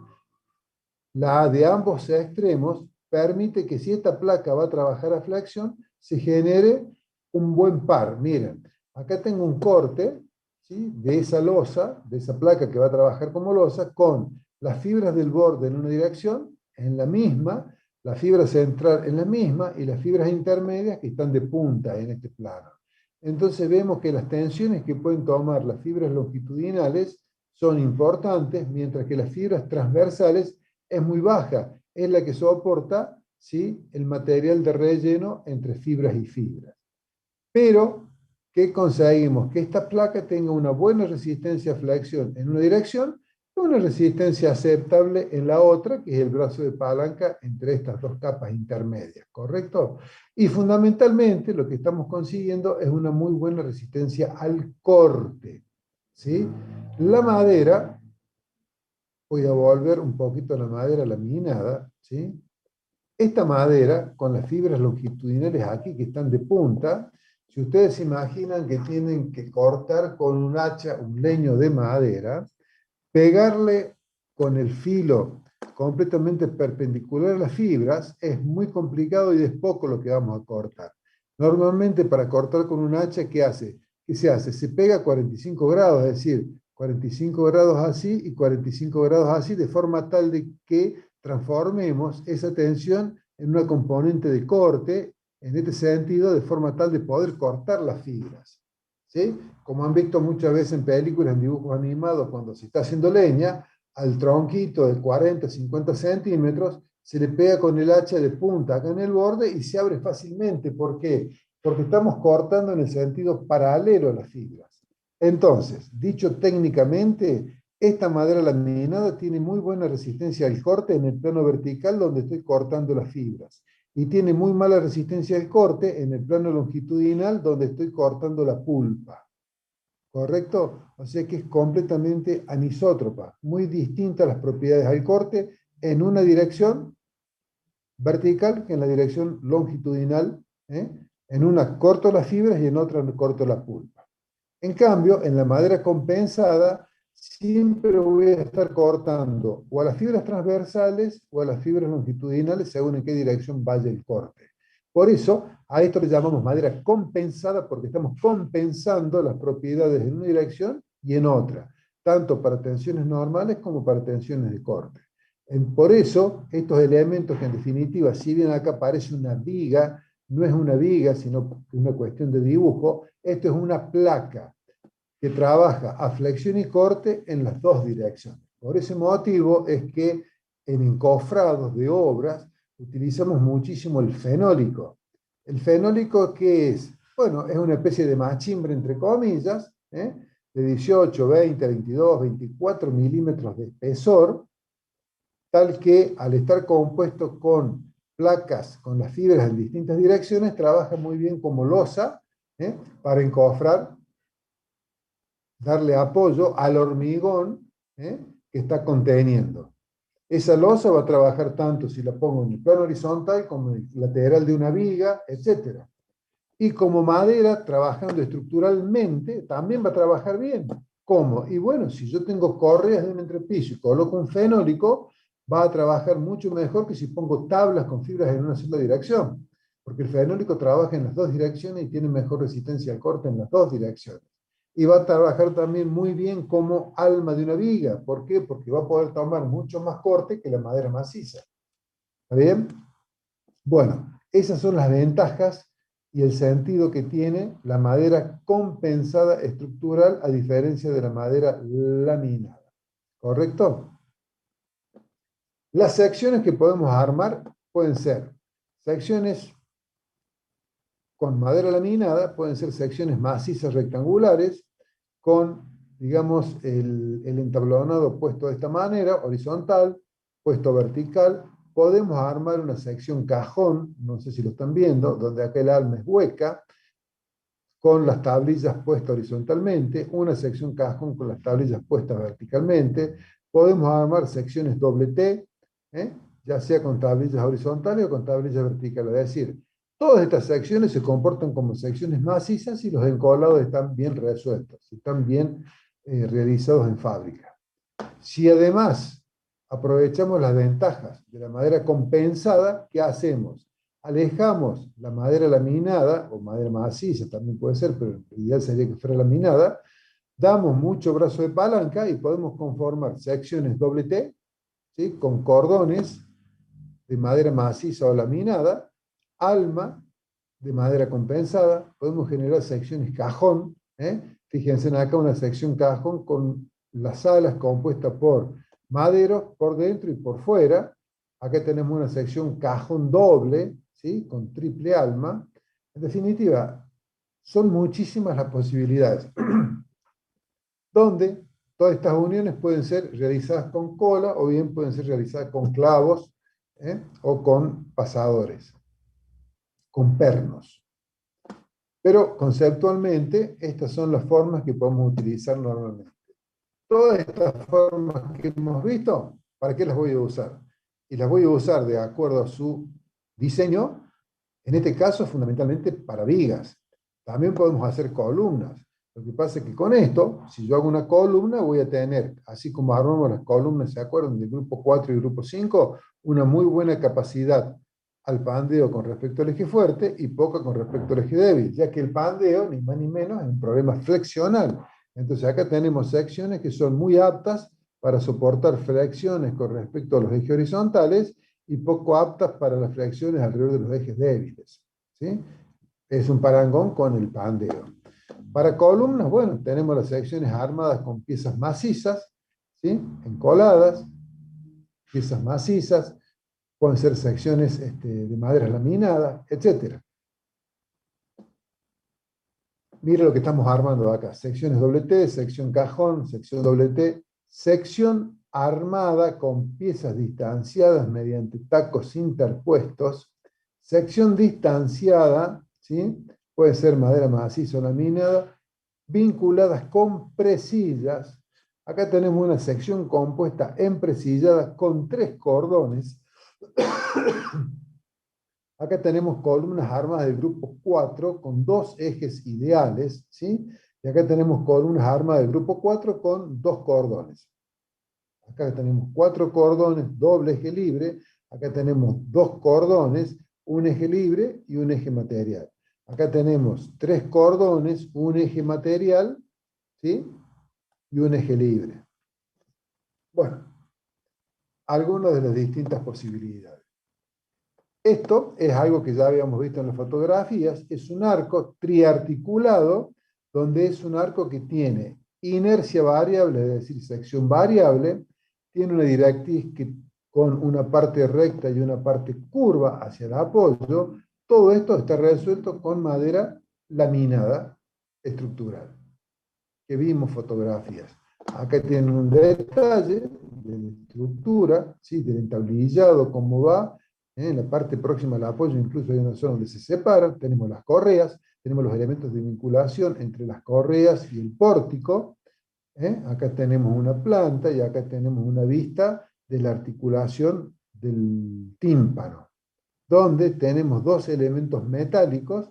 la de ambos extremos permite que si esta placa va a trabajar a flexión, se genere un buen par. Miren, acá tengo un corte, ¿sí? De esa losa, de esa placa que va a trabajar como losa, con las fibras del borde en una dirección, en la misma, la fibra central en la misma, y las fibras intermedias que están de punta en este plano. Entonces vemos que las tensiones que pueden tomar las fibras longitudinales son importantes, mientras que las fibras transversales es muy baja, es la que soporta, ¿sí? El material de relleno entre fibras y fibras. Pero, ¿qué conseguimos? Que esta placa tenga una buena resistencia a flexión en una dirección y una resistencia aceptable en la otra, que es el brazo de palanca entre estas dos capas intermedias, ¿correcto? Y fundamentalmente lo que estamos consiguiendo es una muy buena resistencia al corte, ¿sí? La madera, voy a volver un poquito a la madera laminada, ¿sí? Esta madera, con las fibras longitudinales aquí que están de punta, si ustedes se imaginan que tienen que cortar con un hacha un leño de madera, pegarle con el filo completamente perpendicular a las fibras es muy complicado y es poco lo que vamos a cortar. Normalmente para cortar con un hacha, ¿qué hace? ¿Qué se hace? Se pega a 45 grados, es decir, 45 grados así y 45 grados así, de forma tal de que transformemos esa tensión en una componente de corte, en este sentido, de forma tal de poder cortar las fibras, ¿sí? Como han visto muchas veces en películas, en dibujos animados, cuando se está haciendo leña, al tronquito de 40, 50 centímetros, se le pega con el hacha de punta acá en el borde y se abre fácilmente. ¿Por qué? Porque estamos cortando en el sentido paralelo a las fibras. Entonces, dicho técnicamente, esta madera laminada tiene muy buena resistencia al corte en el plano vertical donde estoy cortando las fibras. Y tiene muy mala resistencia al corte en el plano longitudinal donde estoy cortando la pulpa. ¿Correcto? O sea que es completamente anisótropa, muy distinta a las propiedades al corte en una dirección vertical que en la dirección longitudinal. En una corto las fibras y en otra corto la pulpa. En cambio, en la madera compensada, siempre voy a estar cortando o a las fibras transversales o a las fibras longitudinales según en qué dirección vaya el corte. Por eso, a esto le llamamos madera compensada porque estamos compensando las propiedades en una dirección y en otra, tanto para tensiones normales como para tensiones de corte. Por eso, estos elementos que en definitiva, si bien acá parece una viga, no es una viga, sino una cuestión de dibujo, esto es una placa que trabaja a flexión y corte en las dos direcciones. Por ese motivo es que en encofrados de obras utilizamos muchísimo el fenólico. ¿El fenólico qué es? Bueno, es una especie de machimbre, entre comillas, de 18, 20, 22, 24 milímetros de espesor, tal que al estar compuesto con placas, con las fibras en distintas direcciones, trabaja muy bien como losa para encofrar, darle apoyo al hormigón que está conteniendo. Esa losa va a trabajar tanto si la pongo en el plano horizontal como en el lateral de una viga, etc. Y como madera, trabajando estructuralmente, también va a trabajar bien. ¿Cómo? Y bueno, si yo tengo correas de un entrepiso y coloco un fenólico, va a trabajar mucho mejor que si pongo tablas con fibras en una sola dirección. porque el fenólico trabaja en las dos direcciones y tiene mejor resistencia al corte en las dos direcciones. Y va a trabajar también muy bien como alma de una viga. ¿Por qué? Porque va a poder tomar mucho más corte que la madera maciza. ¿Está bien? Bueno, esas son las ventajas y el sentido que tiene la madera compensada estructural a diferencia de la madera laminada. ¿Correcto? Las secciones que podemos armar pueden ser secciones con madera laminada, pueden ser secciones macizas rectangulares con, digamos, el entablonado puesto de esta manera, horizontal, puesto vertical. Podemos armar una sección cajón, no sé si lo están viendo, donde acá el alma es hueca, con las tablillas puestas horizontalmente, una sección cajón con las tablillas puestas verticalmente. Podemos armar secciones doble T, ya sea con tablillas horizontales o con tablillas verticales. Es decir, todas estas secciones se comportan como secciones macizas y los encolados están bien resueltos, están bien realizados en fábrica. Si además aprovechamos las ventajas de la madera compensada, ¿qué hacemos? Alejamos la madera laminada, o madera maciza también puede ser, pero en realidad sería que fuera laminada, damos mucho brazo de palanca y podemos conformar secciones doble T, ¿sí? Con cordones de madera maciza o laminada, alma de madera compensada, podemos generar secciones cajón, fíjense acá una sección cajón con las alas compuestas por maderos por dentro y por fuera. Acá tenemos una sección cajón doble, ¿sí? Con triple alma. En definitiva, son muchísimas las posibilidades, donde todas estas uniones pueden ser realizadas con cola o bien pueden ser realizadas con clavos o con pasadores, con pernos. Pero conceptualmente, estas son las formas que podemos utilizar normalmente. Todas estas formas que hemos visto, ¿para qué las voy a usar? Y las voy a usar de acuerdo a su diseño, en este caso fundamentalmente para vigas. También podemos hacer columnas. Lo que pasa es que con esto, si yo hago una columna, voy a tener, así como armamos las columnas, ¿se acuerdan? Del grupo 4 y grupo 5, una muy buena capacidad al pandeo con respecto al eje fuerte y poca con respecto al eje débil, ya que el pandeo, ni más ni menos, es un problema flexional. Entonces acá tenemos secciones que son muy aptas para soportar flexiones con respecto a los ejes horizontales y poco aptas para las flexiones alrededor de los ejes débiles, ¿sí? Es un parangón con el pandeo. Para columnas, bueno, tenemos las secciones armadas con piezas macizas, ¿sí? Encoladas, piezas macizas, pueden ser secciones de madera laminada, etc. Mira lo que estamos armando acá. Secciones doble T, sección cajón, sección doble T, sección armada con piezas distanciadas mediante tacos interpuestos, sección distanciada, ¿sí? Puede ser madera maciza o laminada, vinculadas con presillas. Acá tenemos una sección compuesta en presilladas con 3 cordones. Acá tenemos columnas armadas del grupo 4 con 2 ejes ideales, ¿sí? Y acá tenemos columnas armadas del grupo 4 con 2 cordones. Acá tenemos 4 cordones, doble eje libre. Acá tenemos 2 cordones, un eje libre y un eje material. Acá tenemos 3 cordones, un eje material, ¿sí? Y un eje libre. Bueno, algunas de las distintas posibilidades. Esto es algo que ya habíamos visto en las fotografías, es un arco triarticulado, donde es un arco que tiene inercia variable, es decir, sección variable, tiene una directriz que, con una parte recta y una parte curva hacia el apoyo. Todo esto está resuelto con madera laminada estructural, que vimos fotografías. Acá tienen un detalle de la estructura, ¿sí? Del entablillado, cómo va. En la parte próxima al apoyo incluso hay una zona donde se separan, tenemos las correas, tenemos los elementos de vinculación entre las correas y el pórtico. Acá tenemos una planta y acá tenemos una vista de la articulación del tímpano, donde tenemos 2 elementos metálicos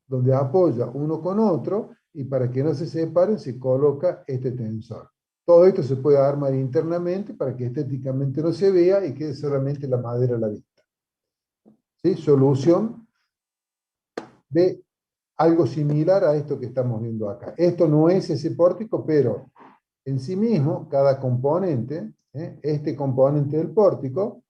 donde apoya uno con otro y para que no se separen se coloca este tensor. Todo esto se puede armar internamente para que estéticamente no se vea y quede solamente la madera a la vista. ¿Sí? Solución ve algo similar a esto que estamos viendo acá. Esto no es ese pórtico, pero en sí mismo, cada componente, este componente del pórtico,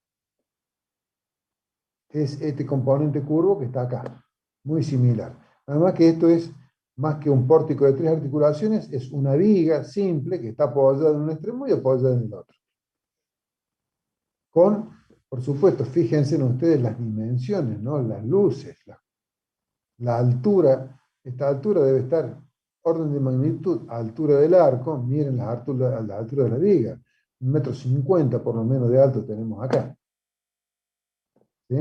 es este componente curvo que está acá, muy similar. Además que esto es más que un pórtico de 3 articulaciones, es una viga simple que está apoyada en un extremo y apoyada en el otro. Con, por supuesto, fíjense en ustedes las dimensiones, ¿no? Las luces, la altura. Esta altura debe estar, orden de magnitud, a altura del arco. Miren la altura de la viga. 1,50 m por lo menos de alto tenemos acá. ¿Sí?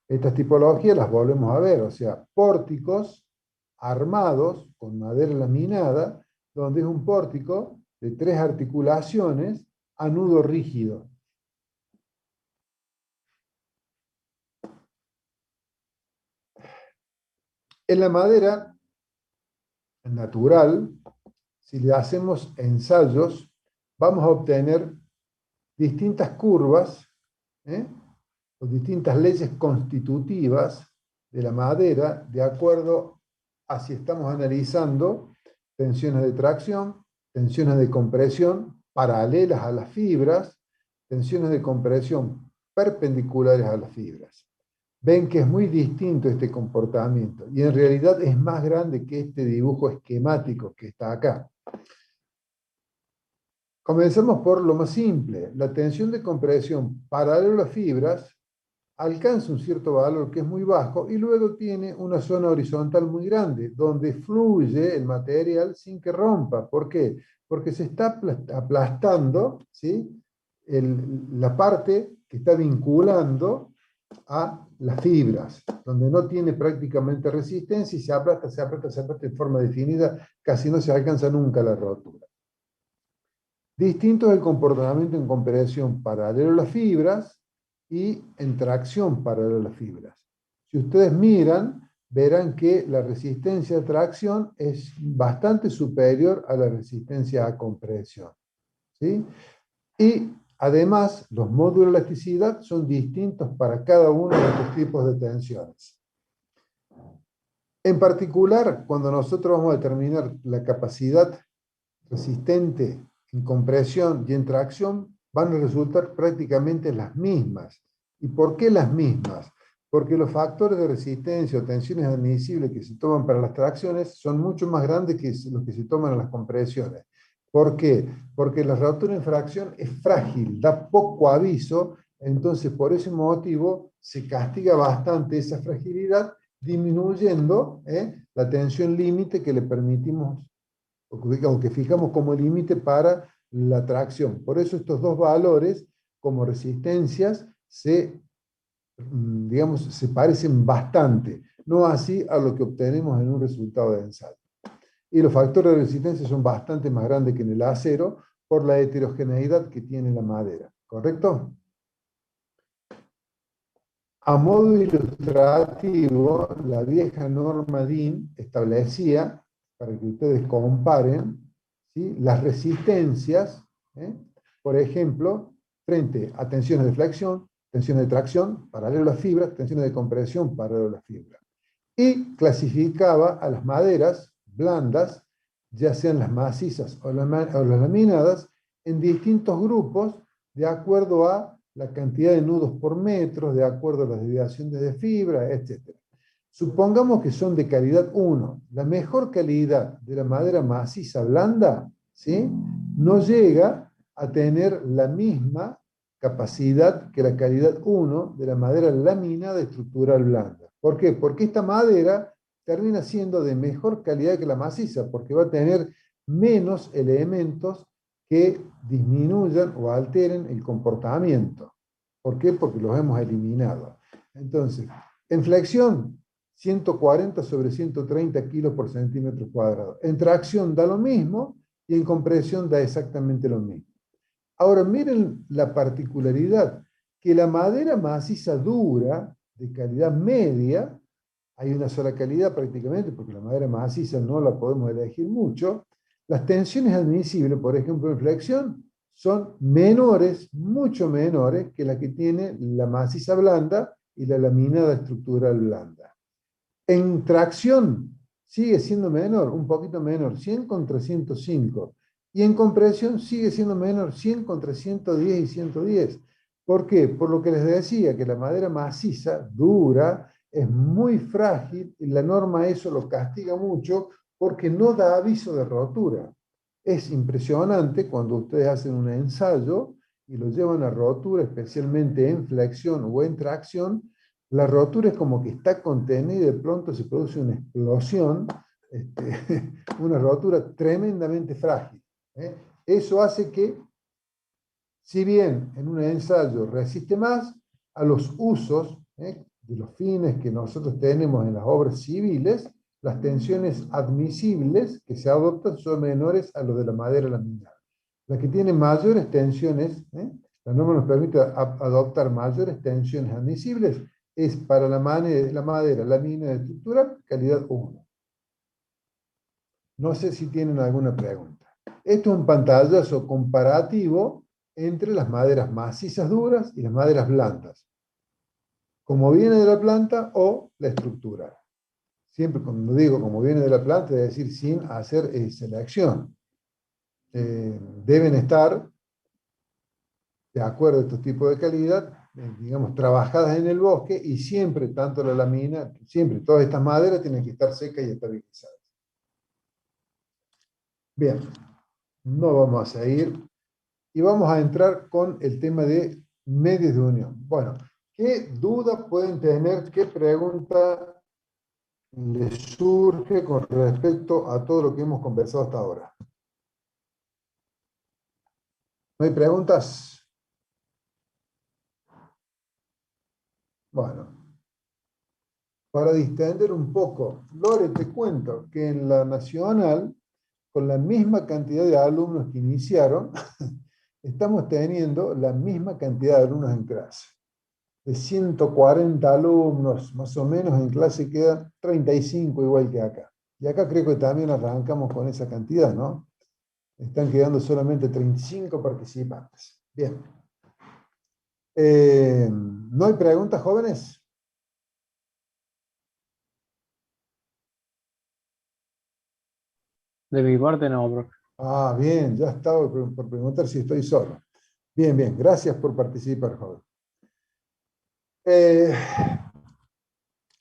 Estas tipologías las volvemos a ver, o sea, pórticos armados con madera laminada, donde es un pórtico de 3 articulaciones a nudo rígido. En la madera natural, si le hacemos ensayos, vamos a obtener distintas curvas, o distintas leyes constitutivas de la madera, de acuerdo a si estamos analizando tensiones de tracción, tensiones de compresión paralelas a las fibras, tensiones de compresión perpendiculares a las fibras. Ven que es muy distinto este comportamiento y en realidad es más grande que este dibujo esquemático que está acá. Comencemos por lo más simple. La tensión de compresión paralela a las fibras alcanza un cierto valor que es muy bajo y luego tiene una zona horizontal muy grande, donde fluye el material sin que rompa. ¿Por qué? Porque se está aplastando, ¿sí?, la parte que está vinculando a las fibras, donde no tiene prácticamente resistencia y se aplasta de forma definida, casi no se alcanza nunca la rotura. Distinto es el comportamiento en compresión paralelo a las fibras y en tracción paralelo a las fibras. Si ustedes miran, verán que la resistencia a tracción es bastante superior a la resistencia a compresión, ¿sí? Y además, los módulos de elasticidad son distintos para cada uno de estos tipos de tensiones. En particular, cuando nosotros vamos a determinar la capacidad resistente en compresión y en tracción, van a resultar prácticamente las mismas. ¿Y por qué las mismas? Porque los factores de resistencia o tensiones admisibles que se toman para las tracciones son mucho más grandes que los que se toman en las compresiones. ¿Por qué? Porque la rotura en fracción es frágil, da poco aviso, entonces por ese motivo se castiga bastante esa fragilidad, disminuyendo la tensión límite que le permitimos o que fijamos como límite para la tracción. Por eso estos dos valores, como resistencias, digamos, se parecen bastante, no así a lo que obtenemos en un resultado de ensayo. Y los factores de resistencia son bastante más grandes que en el acero por la heterogeneidad que tiene la madera, ¿correcto? A modo ilustrativo, la vieja norma DIN establecía, para que ustedes comparen, ¿sí?, las resistencias, por ejemplo, frente a tensiones de flexión, tensiones de tracción, paralelo a las fibras, tensiones de compresión, paralelo a las fibras. Y clasificaba a las maderas blandas, ya sean las macizas o las laminadas, en distintos grupos de acuerdo a la cantidad de nudos por metro, de acuerdo a las desviaciones de fibra, etc. Supongamos que son de calidad 1. La mejor calidad de la madera maciza blanda, ¿sí?, no llega a tener la misma capacidad que la calidad 1 de la madera laminada estructural blanda. ¿Por qué? Porque esta madera termina siendo de mejor calidad que la maciza, porque va a tener menos elementos que disminuyan o alteren el comportamiento. ¿Por qué? Porque los hemos eliminado. Entonces, en flexión, 140 sobre 130 kilos por centímetro cuadrado. En tracción da lo mismo y en compresión da exactamente lo mismo. Ahora miren la particularidad, que la madera maciza dura, de calidad media, hay una sola calidad prácticamente, porque la madera maciza no la podemos elegir mucho, las tensiones admisibles, por ejemplo, en flexión, son menores, mucho menores, que las que tiene la maciza blanda y la laminada estructural blanda. En tracción sigue siendo menor, un poquito menor, 100 contra 105. Y en compresión sigue siendo menor, 100 contra 110 y 110. ¿Por qué? Por lo que les decía, que la madera maciza, dura, es muy frágil y la norma eso lo castiga mucho porque no da aviso de rotura. Es impresionante cuando ustedes hacen un ensayo y lo llevan a rotura, especialmente en flexión o en tracción, la rotura es como que está contenida y de pronto se produce una explosión, una rotura tremendamente frágil. Eso hace que, si bien en un ensayo resiste más, a los usos de los fines que nosotros tenemos en las obras civiles, las tensiones admisibles que se adoptan son menores a los de la madera laminada. La que tiene mayores tensiones, la norma nos permite adoptar mayores tensiones admisibles, es para la madera laminada de estructura calidad 1. No sé si tienen alguna pregunta. Esto es un pantallazo comparativo entre las maderas macizas duras y las maderas blandas, como viene de la planta o la estructura. Siempre cuando digo como viene de la planta, es decir, sin hacer selección. Deben estar, de acuerdo a estos tipos de calidad, digamos, trabajadas en el bosque y siempre, tanto la lámina, siempre todas estas maderas tienen que estar secas y estabilizadas. Bien, no vamos a seguir y vamos a entrar con el tema de medios de unión. Bueno, ¿qué dudas pueden tener? ¿Qué pregunta les surge con respecto a todo lo que hemos conversado hasta ahora? ¿No hay preguntas? Bueno, para distender un poco, Lore, te cuento que en la Nacional, con la misma cantidad de alumnos que iniciaron, estamos teniendo la misma cantidad de alumnos en clase. De 140 alumnos, más o menos, en clase quedan 35 igual que acá. Y acá creo que también arrancamos con esa cantidad, ¿no? Están quedando solamente 35 participantes. Bien. ¿No hay preguntas, jóvenes? De mi parte no, profe. Ah, bien, ya estaba por preguntar si estoy solo. Bien, bien, gracias por participar, joven.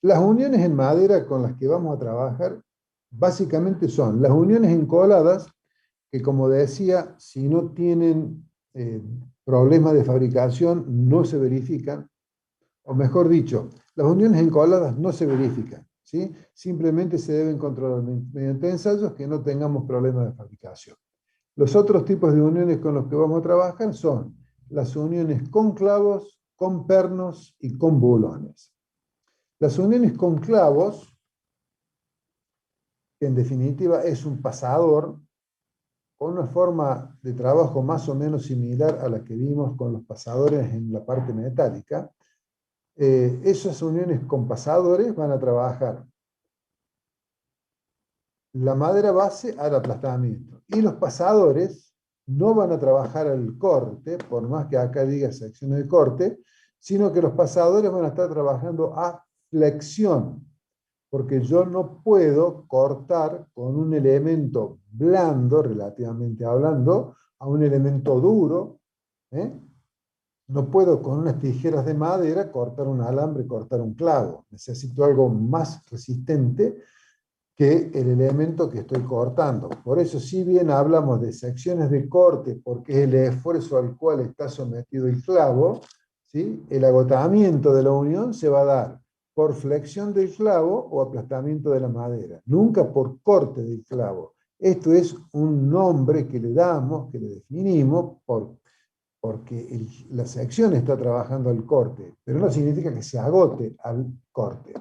Las uniones en madera con las que vamos a trabajar básicamente son las uniones encoladas, que como decía, si no tienen problemas de fabricación, no se verifican, o mejor dicho, las uniones encoladas no se verifican, ¿sí? Simplemente se deben controlar mediante ensayos que no tengamos problemas de fabricación. Los otros tipos de uniones con los que vamos a trabajar son las uniones con clavos, con pernos y con bulones. Las uniones con clavos, que en definitiva es un pasador, con una forma de trabajo más o menos similar a la que vimos con los pasadores en la parte metálica, esas uniones con pasadores van a trabajar la madera base al aplastamiento. Y los pasadores no van a trabajar al corte, por más que acá diga secciones de corte, sino que los pasadores van a estar trabajando a flexión, porque yo no puedo cortar con un elemento blando, relativamente hablando, a un elemento duro. No puedo con unas tijeras de madera cortar un alambre, cortar un clavo. Necesito algo más resistente que el elemento que estoy cortando. Por eso, si bien hablamos de secciones de corte, porque es el esfuerzo al cual está sometido el clavo, ¿sí? El agotamiento de la unión se va a dar por flexión del clavo o aplastamiento de la madera, nunca por corte del clavo. Esto es un nombre que le damos, que le definimos, porque la sección está trabajando al corte, pero no significa que se agote al corte.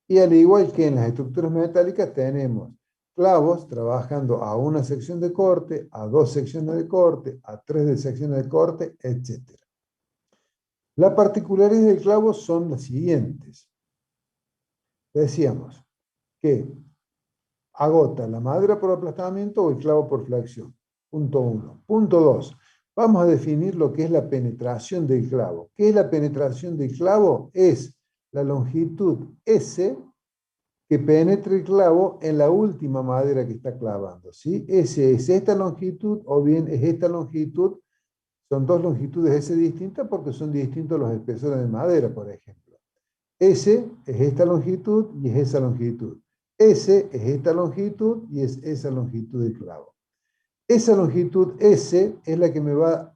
Y al igual que en las estructuras metálicas tenemos clavos trabajando a una sección de corte, a dos secciones de corte, a tres secciones de corte, etc. Las particularidades del clavo son las siguientes. Decíamos que agota la madera por aplastamiento o el clavo por flexión. Punto 1. Punto 2. Vamos a definir lo que es la penetración del clavo. ¿Qué es la penetración del clavo? Es la longitud S que penetre el clavo en la última madera que está clavando, ¿sí? Ese es esta longitud o bien es esta longitud. Son dos longitudes S distintas porque son distintos los espesores de madera, por ejemplo. S es esta longitud y es esa longitud. S es esta longitud y es esa longitud del clavo. Esa longitud S es la que me va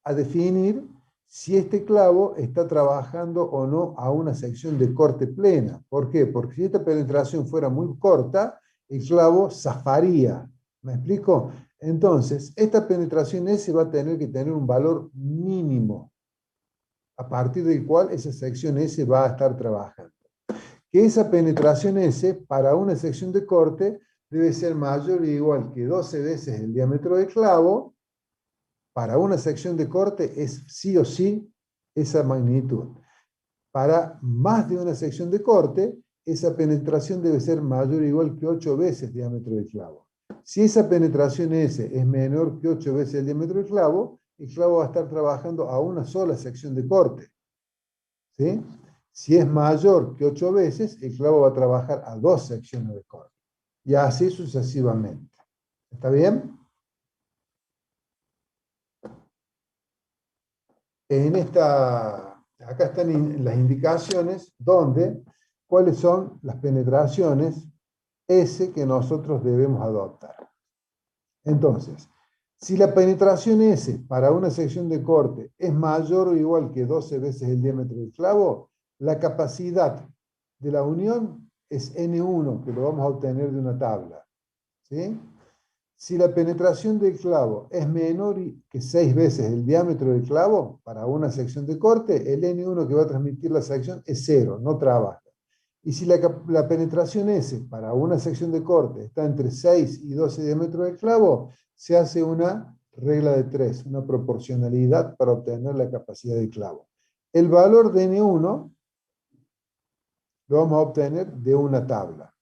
a definir si este clavo está trabajando o no a una sección de corte plena. ¿Por qué? Porque si esta penetración fuera muy corta, el clavo zafaría. ¿Me explico? Entonces, esta penetración S va a tener que tener un valor mínimo, a partir del cual esa sección S va a estar trabajando. Que esa penetración S, para una sección de corte, debe ser mayor o igual que 12 veces el diámetro del clavo. Para una sección de corte es sí o sí esa magnitud. Para más de una sección de corte, esa penetración debe ser mayor o igual que 8 veces el diámetro del clavo. Si esa penetración S es menor que 8 veces el diámetro del clavo va a estar trabajando a una sola sección de corte. ¿Sí? Si es mayor que 8 veces, el clavo va a trabajar a 2 secciones de corte. Y así sucesivamente. ¿Está bien? Acá están las indicaciones donde, cuáles son las penetraciones S que nosotros debemos adoptar. Entonces, si la penetración S para una sección de corte es mayor o igual que 12 veces el diámetro del clavo, la capacidad de la unión es N1, que lo vamos a obtener de una tabla. ¿Sí? Si la penetración del clavo es menor que 6 veces el diámetro del clavo, para una sección de corte, el N1 que va a transmitir la sección es 0, no trabaja. Y si la penetración S para una sección de corte está entre 6 y 12 diámetros del clavo, se hace una regla de 3, una proporcionalidad para obtener la capacidad del clavo. El valor de N1 lo vamos a obtener de una tabla.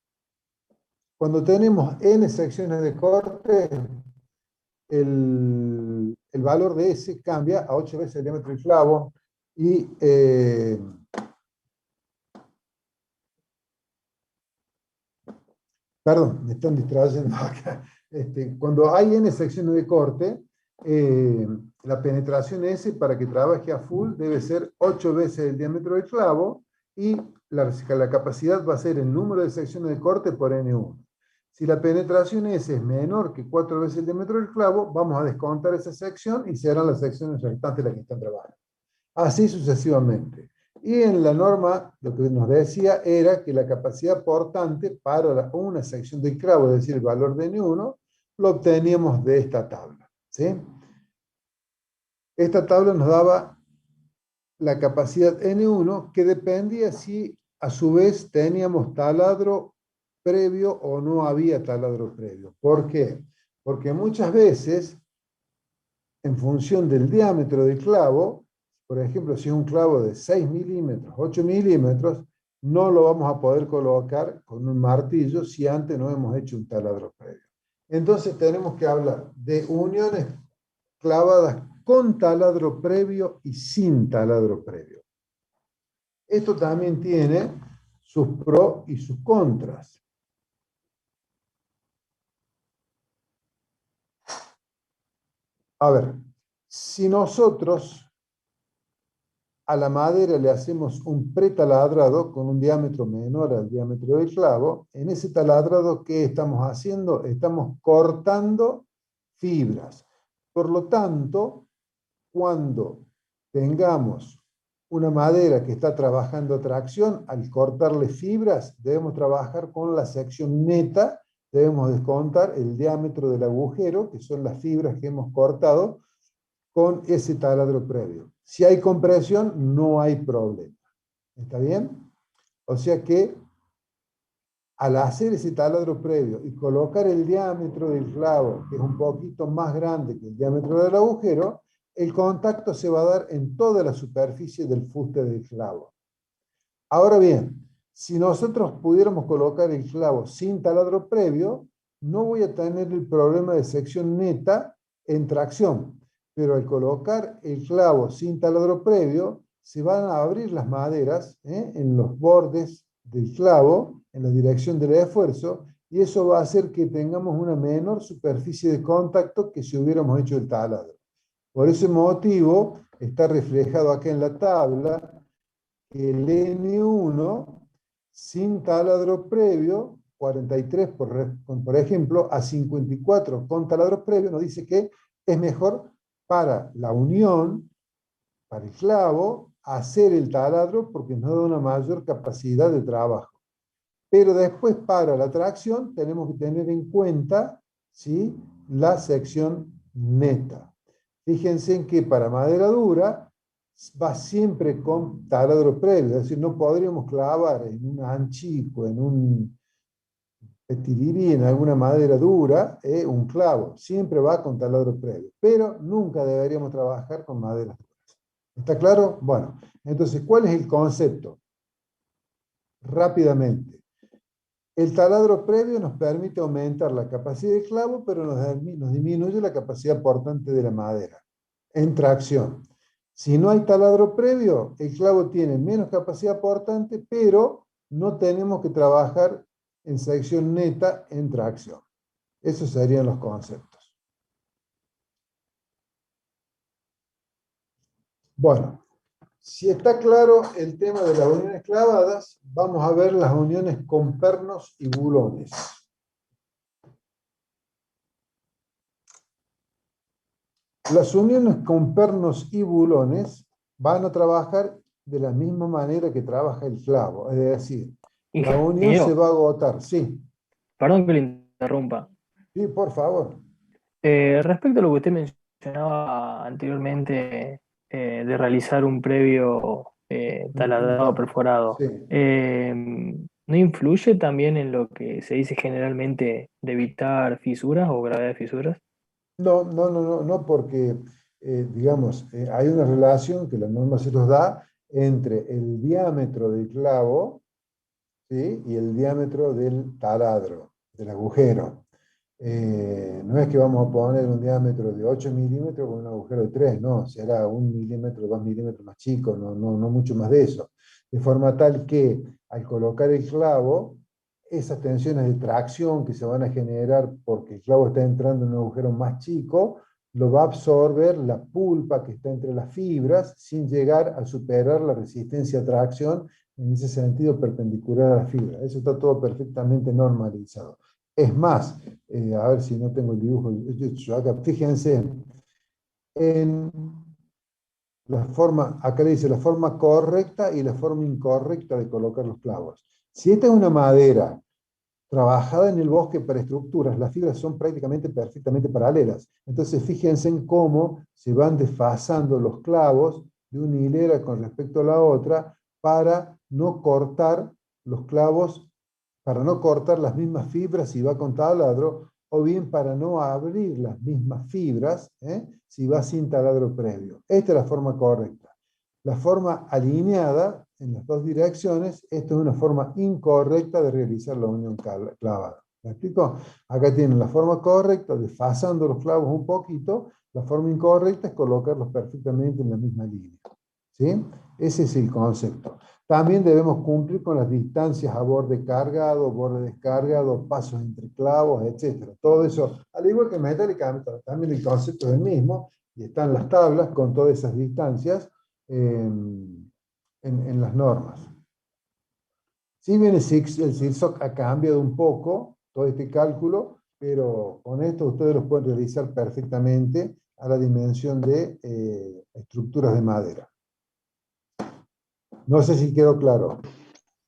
Cuando tenemos N secciones de corte, el valor de S cambia a 8 veces el diámetro del clavo y perdón, me están distrayendo acá. Cuando hay N secciones de corte, la penetración S para que trabaje a full debe ser 8 veces el diámetro del clavo y la capacidad va a ser el número de secciones de corte por N1. Si la penetración S es menor que 4 veces el diámetro del clavo, vamos a descontar esa sección y serán las secciones restantes las que están trabajando. Así sucesivamente. Y en la norma, lo que nos decía era que la capacidad portante para una sección del clavo, es decir, el valor de N1, lo obteníamos de esta tabla. ¿Sí? Esta tabla nos daba la capacidad N1 que dependía si a su vez teníamos taladro previo o no había taladro previo. ¿Por qué? Porque muchas veces, en función del diámetro del clavo, por ejemplo, si es un clavo de 6 milímetros, 8 milímetros, no lo vamos a poder colocar con un martillo si antes no hemos hecho un taladro previo. Entonces tenemos que hablar de uniones clavadas con taladro previo y sin taladro previo. Esto también tiene sus pros y sus contras. A ver, si nosotros a la madera le hacemos un pretaladrado con un diámetro menor al diámetro del clavo, en ese taladrado, ¿qué estamos haciendo? Estamos cortando fibras. Por lo tanto, cuando tengamos una madera que está trabajando a tracción, al cortarle fibras, debemos trabajar con la sección neta, debemos descontar el diámetro del agujero, que son las fibras que hemos cortado, con ese taladro previo. Si hay compresión, no hay problema. ¿Está bien? O sea que al hacer ese taladro previo y colocar el diámetro del clavo, que es un poquito más grande que el diámetro del agujero, el contacto se va a dar en toda la superficie del fuste del clavo. Ahora bien, si nosotros pudiéramos colocar el clavo sin taladro previo, no voy a tener el problema de sección neta en tracción. Pero al colocar el clavo sin taladro previo, se van a abrir las maderas en los bordes del clavo en la dirección del esfuerzo, y eso va a hacer que tengamos una menor superficie de contacto que si hubiéramos hecho el taladro. Por ese motivo está reflejado acá en la tabla que el N1 sin taladro previo, 43 por ejemplo, a 54 con taladro previo, nos dice que es mejor para la unión, para el clavo, hacer el taladro porque nos da una mayor capacidad de trabajo. Pero después para la tracción tenemos que tener en cuenta, ¿sí?, la sección neta. Fíjense en que para madera dura va siempre con taladro previo, es decir, no podríamos clavar en un anchico, en un petirirí, en alguna madera dura, un clavo, siempre va con taladro previo, pero nunca deberíamos trabajar con maderas duras. ¿Está claro? Bueno, entonces, ¿cuál es el concepto? Rápidamente. El taladro previo nos permite aumentar la capacidad del clavo, pero nos disminuye la capacidad portante de la madera en tracción. Si no hay taladro previo, el clavo tiene menos capacidad portante, pero no tenemos que trabajar en sección neta en tracción. Esos serían los conceptos. Bueno, si está claro el tema de las uniones clavadas, vamos a ver las uniones con pernos y bulones. Las uniones con pernos y bulones van a trabajar de la misma manera que trabaja el clavo, es decir, la unión se va a agotar. Sí, Perdón que le interrumpa. sí, por favor. Respecto a lo que usted mencionaba anteriormente, de realizar un previo taladrado perforado, Sí. ¿no influye también en lo que se dice generalmente de evitar fisuras o gravedad de fisuras? No, porque, digamos, hay una relación que la norma se nos da entre el diámetro del clavo, ¿sí?, y el diámetro del taladro, del agujero. No es que vamos a poner un diámetro de 8 milímetros con un agujero de 3, no, será 1 milímetro, 2 milímetros más chico, no mucho más de eso. De forma tal que al colocar el clavo, esas tensiones de tracción que se van a generar porque el clavo está entrando en un agujero más chico, lo va a absorber la pulpa que está entre las fibras sin llegar a superar la resistencia a tracción en ese sentido perpendicular a la fibra. Eso está todo perfectamente normalizado. Es más, a ver si no tengo el dibujo, yo acá, fíjense en la forma, acá le dice la forma correcta y la forma incorrecta de colocar los clavos. Si esta es una madera trabajada en el bosque para estructuras, las fibras son prácticamente perfectamente paralelas. Entonces fíjense en cómo se van desfasando los clavos de una hilera con respecto a la otra para no cortar los clavos, para no cortar las mismas fibras si va con taladro, o bien para no abrir las mismas fibras si va sin taladro previo. Esta es la forma correcta. La forma alineada en las dos direcciones, esto es una forma incorrecta de realizar la unión clavada. ¿Me explico? Acá tienen la forma correcta, desfasando los clavos un poquito. La forma incorrecta es colocarlos perfectamente en la misma línea. ¿Sí? Ese es el concepto. También debemos cumplir con las distancias a borde cargado, borde descargado, pasos entre clavos, etc. Todo eso, al igual que en metálica, también el concepto es el mismo, y están las tablas con todas esas distancias en las normas. Si bien el SIGSOC ha cambiado un poco todo este cálculo, pero con esto ustedes los pueden realizar perfectamente a la dimensión de estructuras de madera. No sé si quedó claro.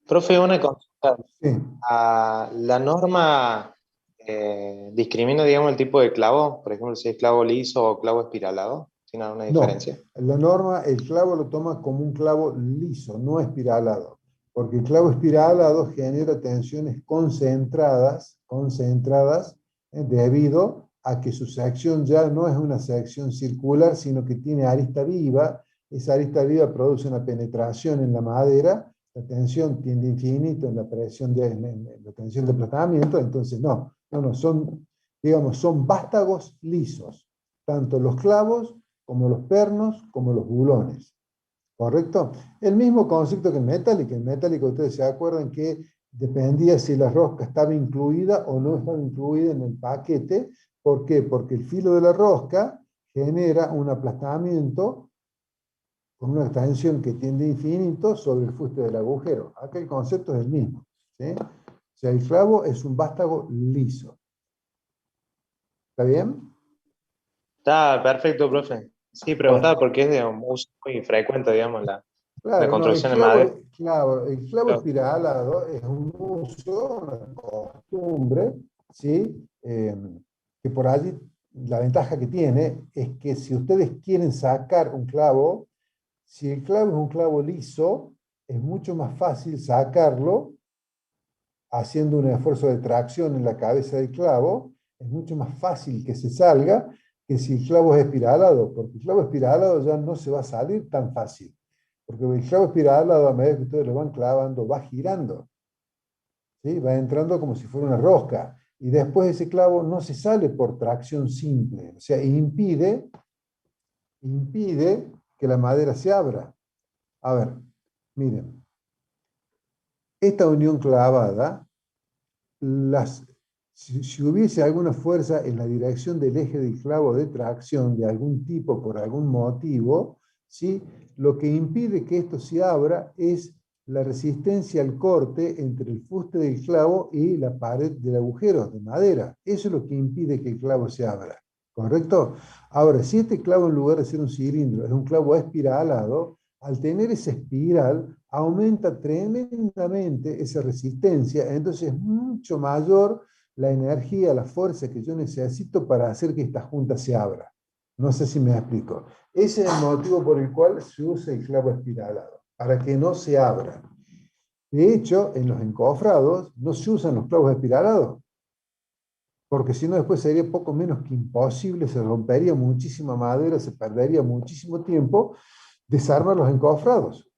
Profe, una consulta. Sí. ¿La norma discrimina, digamos, el tipo de clavo? Por ejemplo, si es clavo liso o clavo espiralado. ¿Tiene alguna diferencia? No, la norma, el clavo lo toma como un clavo liso, no espiralado. Porque el clavo espiralado genera tensiones concentradas debido a que su sección ya no es una sección circular, sino que tiene arista viva. Esa arista viva produce una penetración en la madera, la tensión tiende a infinito en la tensión de aplatamiento, entonces son vástagos lisos, tanto los clavos como los pernos, como los bulones. ¿correcto? El mismo concepto que en metálica. En metálica ustedes se acuerdan que dependía si la rosca estaba incluida o no estaba incluida en el paquete. ¿Por qué? Porque el filo de la rosca genera un aplastamiento con una extensión que tiende a infinito sobre el fuste del agujero. Acá el concepto es el mismo, ¿sí? O sea, el clavo es un vástago liso. ¿Está bien? Está perfecto, profe. Sí, preguntaba Bueno, porque es de un uso muy frecuente, digamos, la claro, no, construcción en madera. el clavo Claro. espiralado es un uso, una costumbre, ¿sí? Que por allí la ventaja que tiene es que si ustedes quieren sacar un clavo, si el clavo es un clavo liso, es mucho más fácil sacarlo haciendo un esfuerzo de tracción en la cabeza del clavo, es mucho más fácil que se salga que si el clavo es espiralado, porque el clavo espiralado ya no se va a salir tan fácil, porque el clavo espiralado a medida que ustedes lo van clavando, va girando, ¿sí? Va entrando como si fuera una rosca, y después ese clavo no se sale por tracción simple, o sea, impide que la madera se abra. A ver, miren, esta unión clavada, si hubiese alguna fuerza en la dirección del eje del clavo de tracción de algún tipo por algún motivo, ¿sí? Lo que impide que esto se abra es la resistencia al corte entre el fuste del clavo y la pared del agujero de madera. Eso es lo que impide que el clavo se abra, ¿correcto? Ahora, si este clavo en lugar de ser un cilindro es un clavo espiralado, al tener esa espiral, aumenta tremendamente esa resistencia, entonces es mucho mayor la energía, la fuerza que yo necesito para hacer que esta junta se abra. No sé si me explico. Ese es el motivo por el cual se usa el clavo espiralado, para que no se abra. De hecho, en los encofrados no se usan los clavos espiralados, porque si no después sería poco menos que imposible, se rompería muchísima madera, se perdería muchísimo tiempo desarmar los encofrados.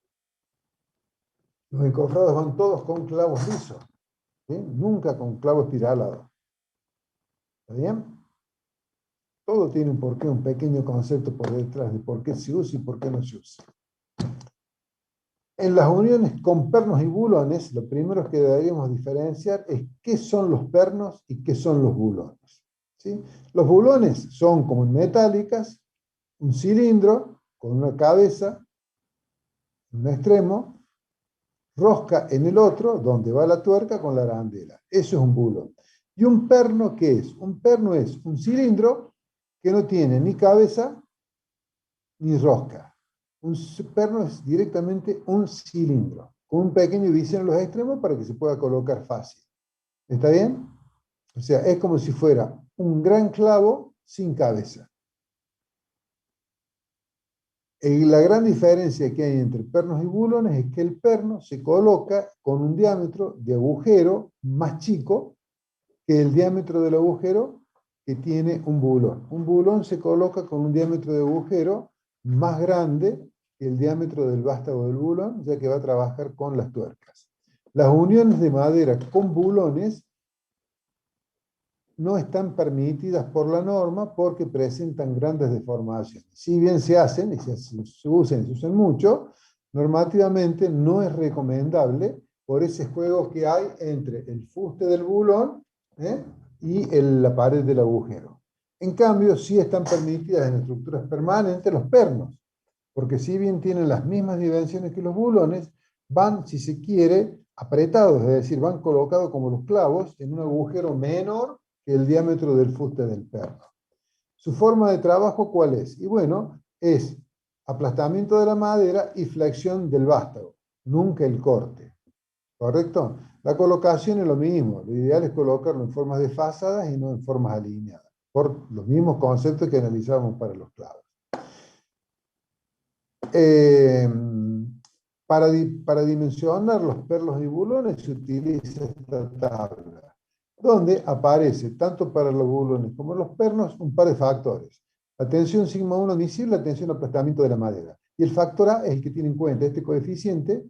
Los encofrados van todos con clavos lisos, ¿sí? Nunca con clavo espiralado. ¿Está bien? Todo tiene un porqué, un pequeño concepto por detrás de por qué se usa y por qué no se usa. En las uniones con pernos y bulones, lo primero que deberíamos diferenciar es qué son los pernos y qué son los bulones, ¿sí? Los bulones son, como en metálicas, un cilindro con una cabeza en un extremo, rosca en el otro, donde va la tuerca con la arandela. Eso es un bulón. ¿Y un perno qué es? Un perno es un cilindro que no tiene ni cabeza ni rosca. Un perno es directamente un cilindro, con un pequeño visor en los extremos para que se pueda colocar fácil. ¿Está bien? O sea, es como si fuera un gran clavo sin cabeza. La gran diferencia que hay entre pernos y bulones es que el perno se coloca con un diámetro de agujero más chico que el diámetro del agujero que tiene un bulón. Un bulón se coloca con un diámetro de agujero más grande que el diámetro del vástago del bulón, ya que va a trabajar con las tuercas. Las uniones de madera con bulones no están permitidas por la norma porque presentan grandes deformaciones. Si bien se hacen, y se usan mucho, normativamente no es recomendable por ese juego que hay entre el fuste del bulón y la pared del agujero. En cambio, sí están permitidas en estructuras permanentes los pernos, porque si bien tienen las mismas dimensiones que los bulones, van, si se quiere, apretados, es decir, van colocados como los clavos en un agujero menor que el diámetro del fuste del perno. ¿Su forma de trabajo cuál es? Y bueno, es aplastamiento de la madera y flexión del vástago, nunca el corte. ¿Correcto? La colocación es lo mismo. Lo ideal es colocarlo en formas desfasadas y no en formas alineadas, por los mismos conceptos que analizamos para los clavos. Para dimensionar los pernos y bulones se utiliza esta tabla, donde aparece, tanto para los bulones como los pernos, un par de factores. La tensión sigma 1 misible, la tensión de aplastamiento de la madera. Y el factor A es el que tiene en cuenta este coeficiente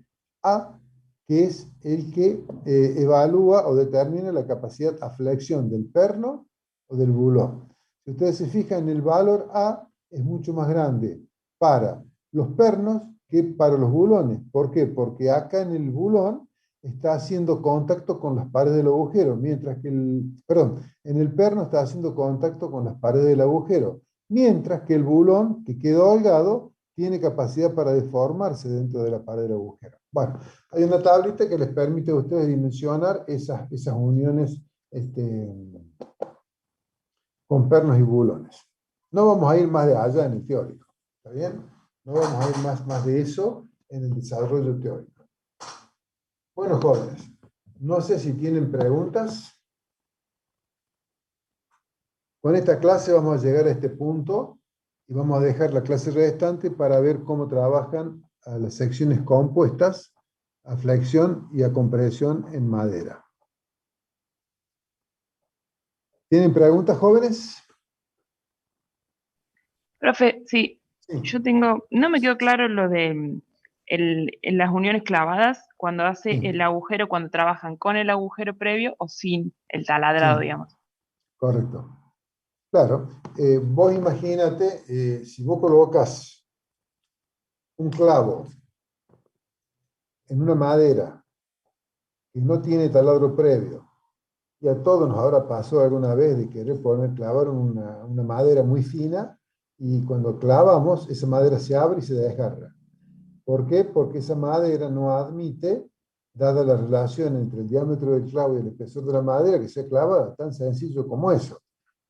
A, que es el que evalúa o determina la capacidad a flexión del perno o del bulón. Si ustedes se fijan, el valor A es mucho más grande para los pernos que para los bulones. ¿Por qué? Porque acá en el bulón está haciendo contacto con las paredes del agujero, mientras que en el perno está haciendo contacto con las paredes del agujero, mientras que el bulón, que quedó holgado, tiene capacidad para deformarse dentro de la pared del agujero. Bueno, hay una tablita que les permite a ustedes dimensionar esas uniones con pernos y bulones. No vamos a ir más de allá en el teórico, ¿está bien? No vamos a ir más de eso en el desarrollo teórico. Bueno, jóvenes, no sé si tienen preguntas. Con esta clase vamos a llegar a este punto y vamos a dejar la clase restante para ver cómo trabajan a las secciones compuestas, a flexión y a compresión en madera. ¿Tienen preguntas, jóvenes? Profe, sí, Sí. yo tengo, no me quedó claro lo de en las uniones clavadas, cuando hace Sí. el agujero, cuando trabajan con el agujero previo o sin el taladrado, Sí. digamos. Correcto. Claro, vos imagínate, si vos colocas un clavo en una madera que no tiene taladro previo, y a todos nos habrá pasado alguna vez de querer clavar una madera muy fina, y cuando clavamos, esa madera se abre y se desgarra. ¿Por qué? Porque esa madera no admite, dada la relación entre el diámetro del clavo y el espesor de la madera, que sea clavada, tan sencillo como eso.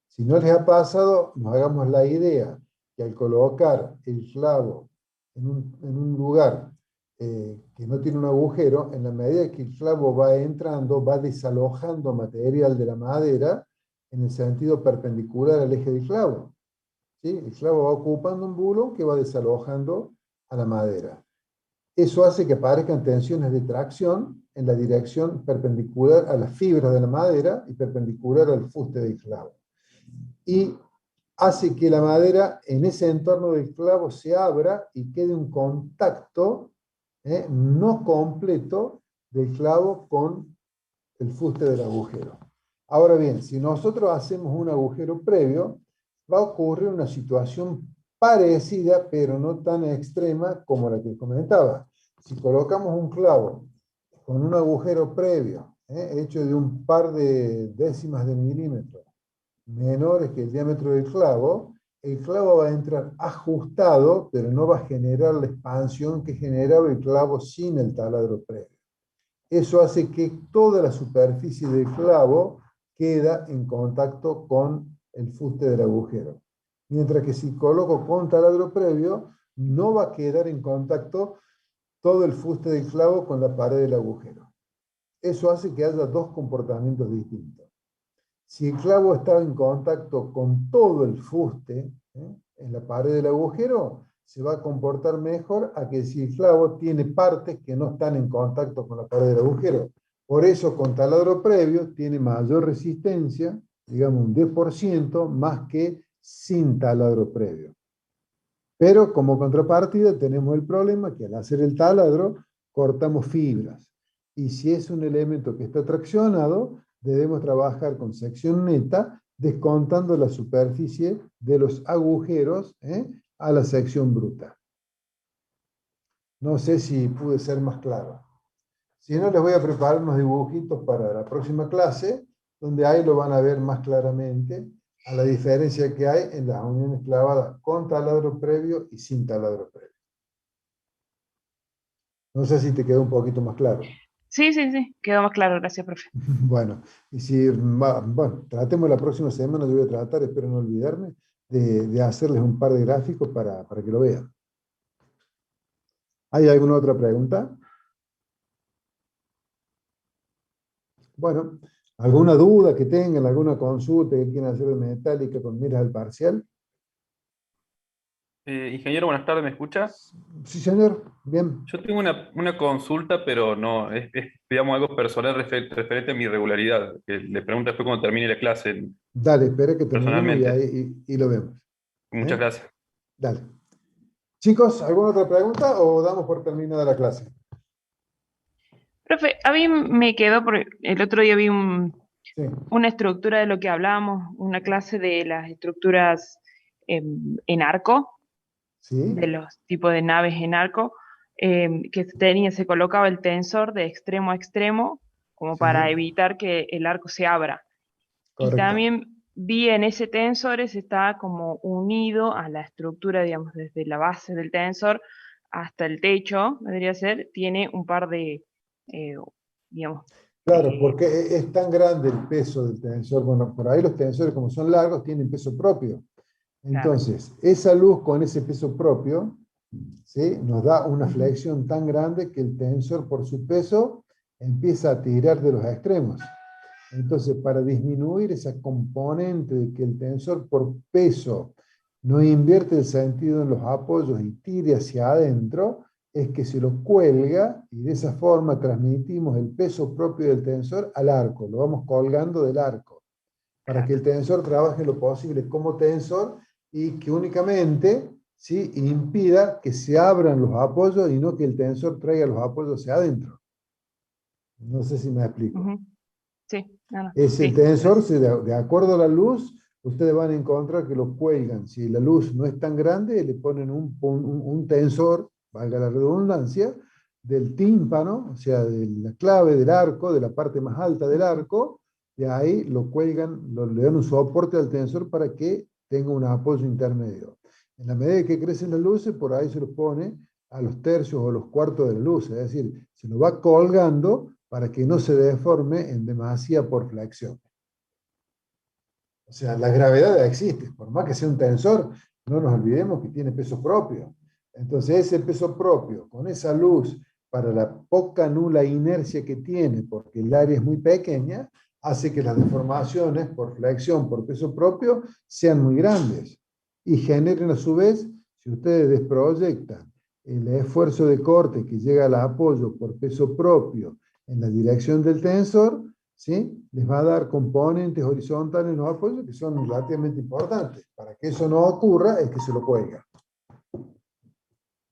Si no les ha pasado, nos hagamos la idea que al colocar el clavo en un lugar que no tiene un agujero, en la medida que el clavo va entrando, va desalojando material de la madera en el sentido perpendicular al eje del clavo. ¿Sí? El clavo va ocupando un bulón que va desalojando a la madera. Eso hace que aparezcan tensiones de tracción en la dirección perpendicular a las fibras de la madera y perpendicular al fuste del clavo. Y hace que la madera en ese entorno del clavo se abra y quede un contacto no completo del clavo con el fuste del agujero. Ahora bien, si nosotros hacemos un agujero previo, va a ocurrir una situación parecida, pero no tan extrema como la que comentaba. Si colocamos un clavo con un agujero previo, hecho de un par de décimas de milímetro, menores que el diámetro del clavo, el clavo va a entrar ajustado, pero no va a generar la expansión que generaba el clavo sin el taladro previo. Eso hace que toda la superficie del clavo queda en contacto con el fuste del agujero. Mientras que si coloco con taladro previo, no va a quedar en contacto todo el fuste del clavo con la pared del agujero. Eso hace que haya dos comportamientos distintos. Si el clavo está en contacto con todo el fuste en la pared del agujero, se va a comportar mejor a que si el clavo tiene partes que no están en contacto con la pared del agujero. Por eso, con taladro previo, tiene mayor resistencia, digamos un 10%, más que sin taladro previo. Pero como contrapartida tenemos el problema que al hacer el taladro, cortamos fibras. Y si es un elemento que está traccionado, debemos trabajar con sección neta, descontando la superficie de los agujeros a la sección bruta. No sé si pude ser más claro. Si no, les voy a preparar unos dibujitos para la próxima clase, donde ahí lo van a ver más claramente, a la diferencia que hay en las uniones clavadas con taladro previo y sin taladro previo. No sé si te quedó un poquito más claro. Sí, quedó más claro, gracias, profe. Bueno, y si, bueno, tratemos la próxima semana, yo voy a tratar, espero no olvidarme, de hacerles un par de gráficos para que lo vean. ¿Hay alguna otra pregunta? Bueno, ¿alguna duda que tengan, alguna consulta que quieran hacer de metálica con miras al parcial? Ingeniero, buenas tardes, ¿me escucha? Sí, señor, bien. Yo tengo una consulta, pero no, digamos, algo personal referente a mi regularidad, que le pregunto después cuando termine la clase, Dale, espera que terminemos y, personalmente. y lo vemos. Muchas gracias. Dale. Chicos, ¿alguna otra pregunta o damos por terminada la clase? Profe, a mí me quedó, porque el otro día vi Sí. una estructura de lo que hablábamos, una clase de las estructuras en arco, ¿Sí? de los tipos de naves en arco. que se colocaba el tensor de extremo a extremo, como Sí, para evitar que el arco se abra. Y correcto. también vi en ese tensor, está como unido a la estructura, digamos, desde la base del tensor hasta el techo, debería ser, tiene un par de, digamos, Claro, porque es tan grande el peso del tensor. Bueno, por ahí los tensores, como son largos, tienen peso propio. claro, Entonces, esa luz con ese peso propio, ¿sí?, nos da una flexión tan grande que el tensor, por su peso, empieza a tirar de los extremos. Entonces, para disminuir esa componente de que el tensor por peso no invierte el sentido en los apoyos y tire hacia adentro, es que se lo cuelga y de esa forma transmitimos el peso propio del tensor al arco, lo vamos colgando del arco, para que el tensor trabaje lo posible como tensor y que únicamente, ¿sí?, impida que se abran los apoyos y no que el tensor traiga los apoyos hacia adentro. No sé si me explico. ujú, sí, no, Es el sí, tensor, gracias. de acuerdo a la luz, ustedes van a encontrar que lo cuelgan. Si la luz no es tan grande, le ponen un tensor, valga la redundancia, del tímpano, o sea, de la clave del arco, de la parte más alta del arco, de ahí lo cuelgan, le dan un soporte al tensor para que tenga un apoyo intermedio. En la medida que crecen las luces, por ahí se los pone a los tercios o los cuartos de la luz, es decir, se lo va colgando para que no se deforme en demasía por flexión. O sea, la gravedad existe, por más que sea un tensor, no nos olvidemos que tiene peso propio. Entonces, ese peso propio, con esa luz, para la poca nula inercia que tiene, porque el área es muy pequeña, hace que las deformaciones por flexión, por peso propio, sean muy grandes y generen a su vez, si ustedes desproyectan el esfuerzo de corte que llega al apoyo por peso propio en la dirección del tensor, ¿sí?, les va a dar componentes horizontales en los apoyos que son relativamente importantes. Para que eso no ocurra, es que se lo cuelga.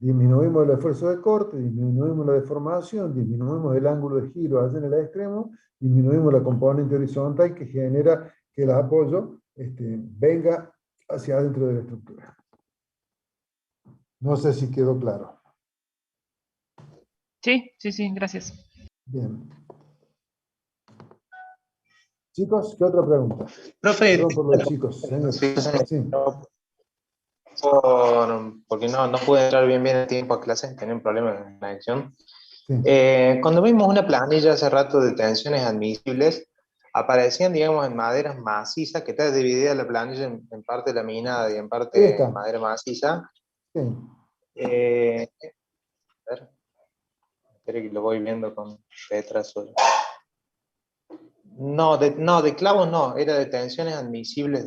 Disminuimos el esfuerzo de corte, disminuimos la deformación, disminuimos el ángulo de giro allá en el extremo, disminuimos la componente horizontal que genera que el apoyo venga hacia adentro de la estructura. No sé si quedó claro. Sí, sí, sí, gracias. Bien. Chicos, ¿qué otra pregunta? Profe, Perdón por los chicos, señor. sí, Sí. porque no pude entrar bien a tiempo a clases, tenía un problema de conexión. Sí. Cuando vimos una planilla hace rato de tensiones admisibles, aparecían, digamos, en maderas macizas, que está dividida la planilla en parte laminada y en Ahí parte está. madera maciza. Sí. A ver, espere que lo voy viendo con retraso. No, de clavos no, era de tensiones admisibles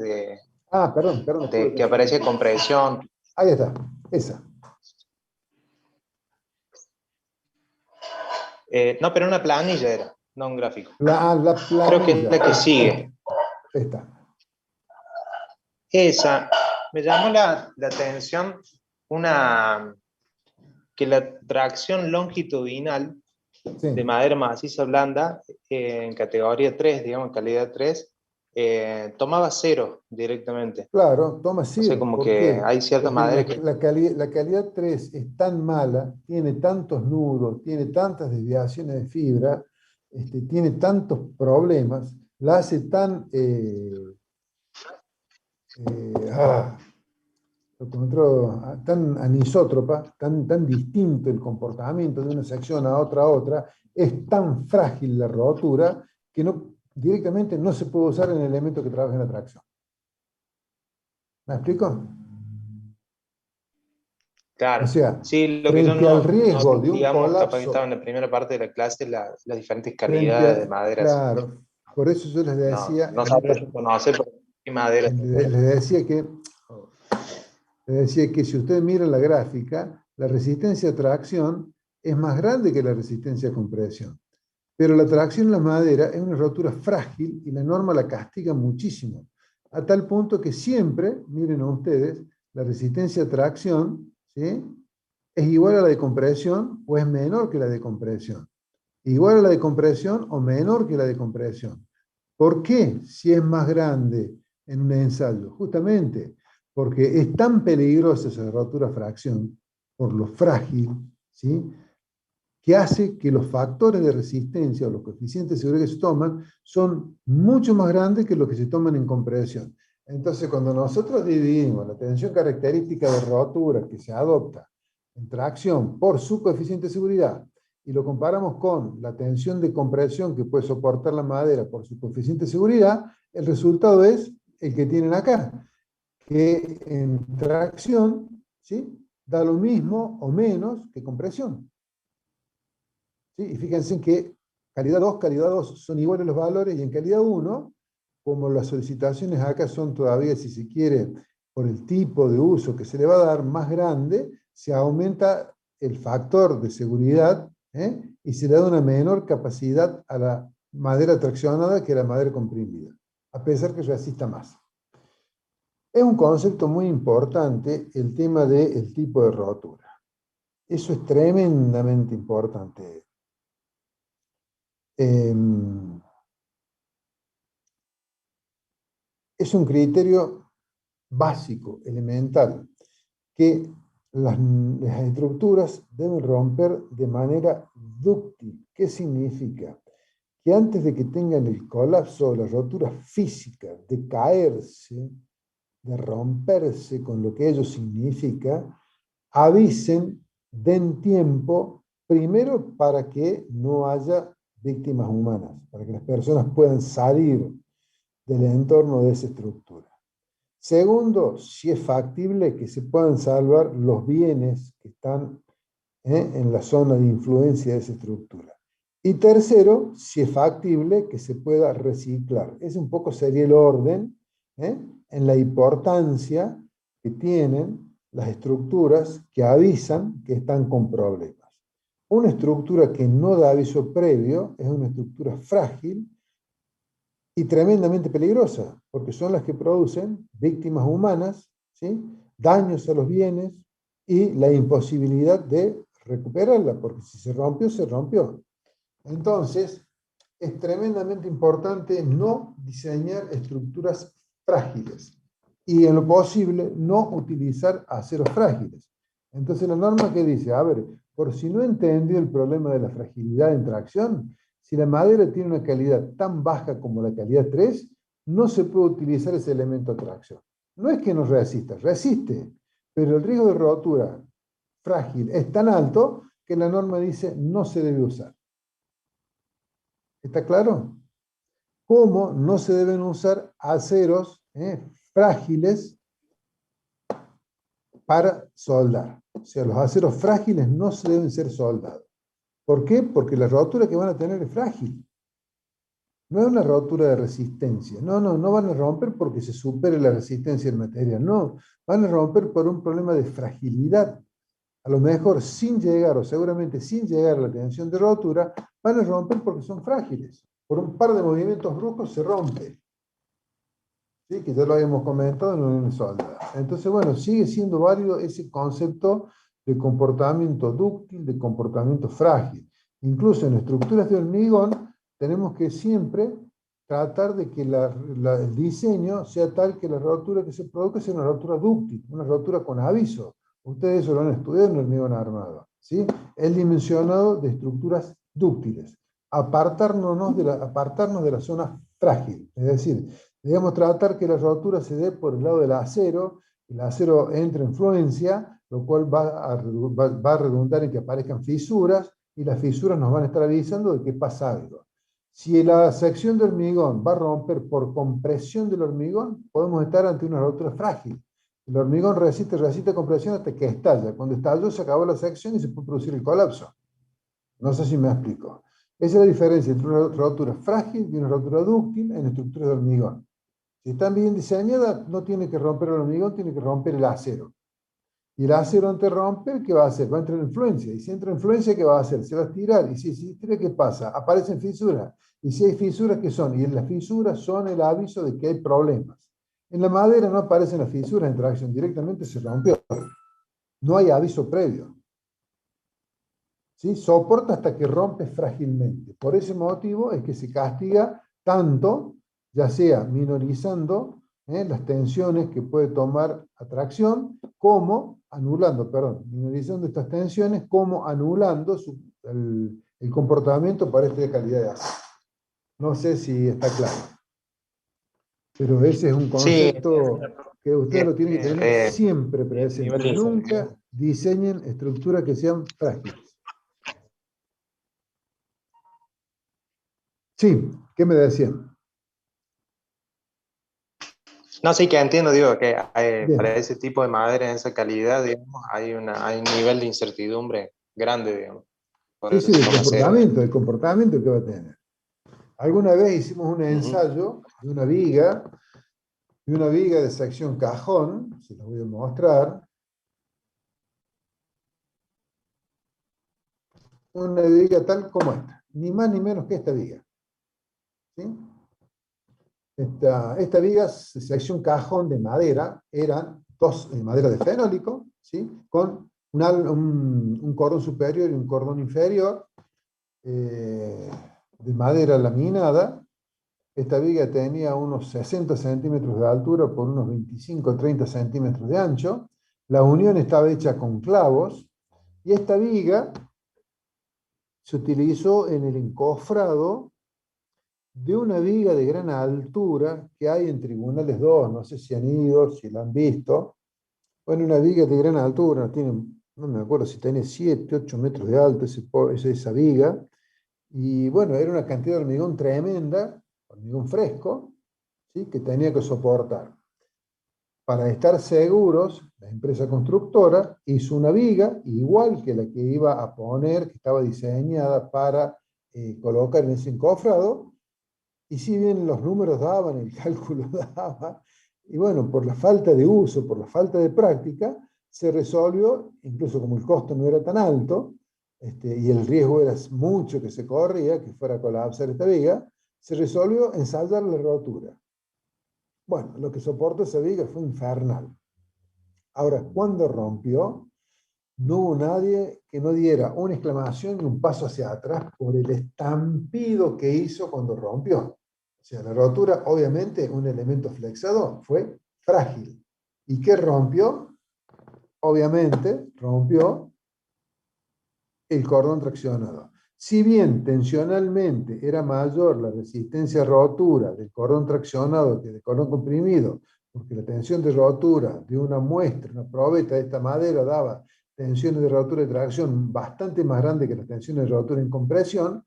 Ah, perdón, estuve que aparecía confundido. compresión. Ahí está, esa. No, pero una planilla era, no un gráfico. La Creo que es planilla. la que sigue. Esta. Esa, me llamó la atención que la tracción longitudinal Sí. de madera maciza blanda en categoría 3, digamos, calidad 3, tomaba 0 directamente. Claro, toma O sea, 0. como ¿Por que qué? hay ciertas Porque maderas que... la calidad 3 es tan mala, tiene tantos nudos, tiene tantas desviaciones de fibra, tiene tantos problemas, la hace tan, lo encontró tan anisótropa, tan distinto el comportamiento de una sección a otra, es tan frágil la rotura que directamente no se puede usar en el elemento que trabaja en la tracción. ¿Me explico? Claro, O sea, sí, lo que yo frente al no riesgo de un digamos, capaz que estaba colapso, en la primera parte de la clase, las diferentes frente calidades de a, maderas. claro, por eso yo les decía, No sabía reconocer por qué maderas. les decía que si ustedes miran la gráfica, la resistencia a tracción es más grande que la resistencia a compresión. Pero la tracción en la madera es una rotura frágil y la norma la castiga muchísimo. A tal punto que siempre, miren ustedes, la resistencia a tracción, ¿sí?, es igual a la de compresión o es menor que la de compresión. Igual a la de compresión o menor que la de compresión. ¿Por qué si es más grande en un ensayo? Justamente porque es tan peligrosa esa rotura fracción, por lo frágil, ¿sí? Que hace que los factores de resistencia o los coeficientes de seguridad que se toman son mucho más grandes que los que se toman en compresión. Entonces, cuando nosotros dividimos la tensión característica de rotura que se adopta en tracción por su coeficiente de seguridad y lo comparamos con la tensión de compresión que puede soportar la madera por su coeficiente de seguridad, el resultado es el que tienen acá, que en tracción, ¿sí?, da lo mismo o menos que compresión. ¿Sí? Y fíjense que calidad 2 son iguales los valores, y en calidad 1, como las solicitaciones acá son todavía, si se quiere, por el tipo de uso que se le va a dar más grande, se aumenta el factor de seguridad, y se le da una menor capacidad a la madera traccionada que a la madera comprimida, a pesar que resista más. Es un concepto muy importante el tema del tipo de rotura. Eso es tremendamente importante. Es un criterio básico, elemental, que las estructuras deben romper de manera dúctil. ¿Qué significa? Que antes de que tengan el colapso o la rotura física, de caerse, de romperse con lo que ello significa, avisen, den tiempo, primero para que no haya víctimas humanas, para que las personas puedan salir del entorno de esa estructura. Segundo, si es factible que se puedan salvar los bienes que están en la zona de influencia de esa estructura. Y tercero, si es factible que se pueda reciclar. Ese un poco sería el orden en la importancia que tienen las estructuras que avisan que están con problemas. Una estructura que no da aviso previo es una estructura frágil y tremendamente peligrosa, porque son las que producen víctimas humanas, ¿sí?, daños a los bienes y la imposibilidad de recuperarla, porque si se rompió, se rompió. Entonces, es tremendamente importante no diseñar estructuras frágiles y, en lo posible, no utilizar aceros frágiles. Entonces, la norma que dice, a ver, por si no entendió el problema de la fragilidad en tracción, si la madera tiene una calidad tan baja como la calidad 3, no se puede utilizar ese elemento de tracción. No es que no resista, resiste, pero el riesgo de rotura frágil es tan alto que la norma dice no se debe usar. ¿Está claro? ¿Cómo no se deben usar aceros frágiles para soldar? O sea, los aceros frágiles no se deben ser soldados. ¿Por qué? Porque la rotura que van a tener es frágil. No es una rotura de resistencia. No van a romper porque se supere la resistencia del material. No, van a romper por un problema de fragilidad. A lo mejor sin llegar, o seguramente sin llegar a la tensión de rotura, van a romper porque son frágiles. Por un par de movimientos bruscos se rompe. ¿Sí? Que ya lo habíamos comentado en la unión soldada. Entonces, bueno, sigue siendo válido ese concepto de comportamiento dúctil, de comportamiento frágil. Incluso en estructuras de hormigón, tenemos que siempre tratar de que el diseño sea tal que la rotura que se produzca sea una rotura dúctil, una rotura con aviso. Ustedes eso lo han estudiado en el hormigón armado, ¿sí? El dimensionado de estructuras dúctiles. Apartarnos de la zona frágil. Es decir, debemos tratar que la rotura se dé por el lado del acero, el acero entre en fluencia, lo cual va a redundar en que aparezcan fisuras, y las fisuras nos van a estar avisando de que pasa algo. Si la sección de hormigón va a romper por compresión del hormigón, podemos estar ante una rotura frágil. El hormigón resiste compresión hasta que estalla. Cuando estalló se acabó la sección y se puede producir el colapso. No sé si me explico. Esa es la diferencia entre una rotura frágil y una rotura dúctil en estructuras de hormigón. Si están bien diseñadas, no tiene que romper el hormigón, tiene que romper el acero. Y el acero antes de romper, ¿qué va a hacer? Va a entrar en influencia. Y si entra en influencia, ¿qué va a hacer? Se va a estirar. Y si se estira, ¿qué pasa? Aparecen fisuras. Y si hay fisuras, ¿qué son? Y las fisuras son el aviso de que hay problemas. En la madera no aparecen las fisuras en tracción, directamente se rompió. No hay aviso previo. ¿Sí? Soporta hasta que rompe frágilmente. Por ese motivo es que se castiga tanto, ya sea minorizando las tensiones que puede tomar a tracción, como minimizando estas tensiones como anulando el comportamiento para esta calidad de ácido. No sé si está claro. Pero ese es un concepto que ustedes lo tienen que tener siempre presente. Nunca diseñen estructuras que sean frágiles. Sí, ¿qué me decían? No, sí que entiendo, digo, que Bien. para ese tipo de madera, en esa calidad, digamos, hay un nivel de incertidumbre grande, digamos. Por Sí, eso sí, se toma cero. el comportamiento que va a tener. Alguna vez hicimos un ensayo de una viga de sección cajón, se los voy a mostrar. Una viga tal como esta, ni más ni menos que esta viga. ¿Sí? Esta viga de sección cajón de madera, eran dos madera de fenólico, ¿sí? Con un cordón superior y un cordón inferior de madera laminada. Esta viga tenía unos 60 centímetros de altura por unos 25 o 30 centímetros de ancho. La unión estaba hecha con clavos y esta viga se utilizó en el encofrado de una viga de gran altura que hay en Tribunales 2, no sé si han ido, si la han visto. Bueno, una viga de gran altura, no me acuerdo si tiene 7, 8 metros de alto esa viga, y bueno, era una cantidad de hormigón tremenda, hormigón fresco, ¿sí? Que tenía que soportar. Para estar seguros, la empresa constructora hizo una viga igual que la que iba a poner, que estaba diseñada para colocar en ese encofrado, y si bien los números daban, el cálculo daba, y bueno, por la falta de uso, por la falta de práctica, se resolvió, incluso como el costo no era tan alto, y el riesgo era mucho que se corría, que fuera a colapsar esta viga, se resolvió ensayar la rotura. Bueno, lo que soportó esa viga fue infernal. Ahora, cuando rompió, no hubo nadie que no diera una exclamación y un paso hacia atrás por el estampido que hizo cuando rompió. O sea, la rotura, obviamente, un elemento flexado, fue frágil. ¿Y qué rompió? Obviamente, rompió el cordón traccionado. Si bien tensionalmente era mayor la resistencia a rotura del cordón traccionado que del cordón comprimido, porque la tensión de rotura de una muestra, una probeta de esta madera daba tensiones de rotura y tracción bastante más grandes que las tensiones de rotura en compresión,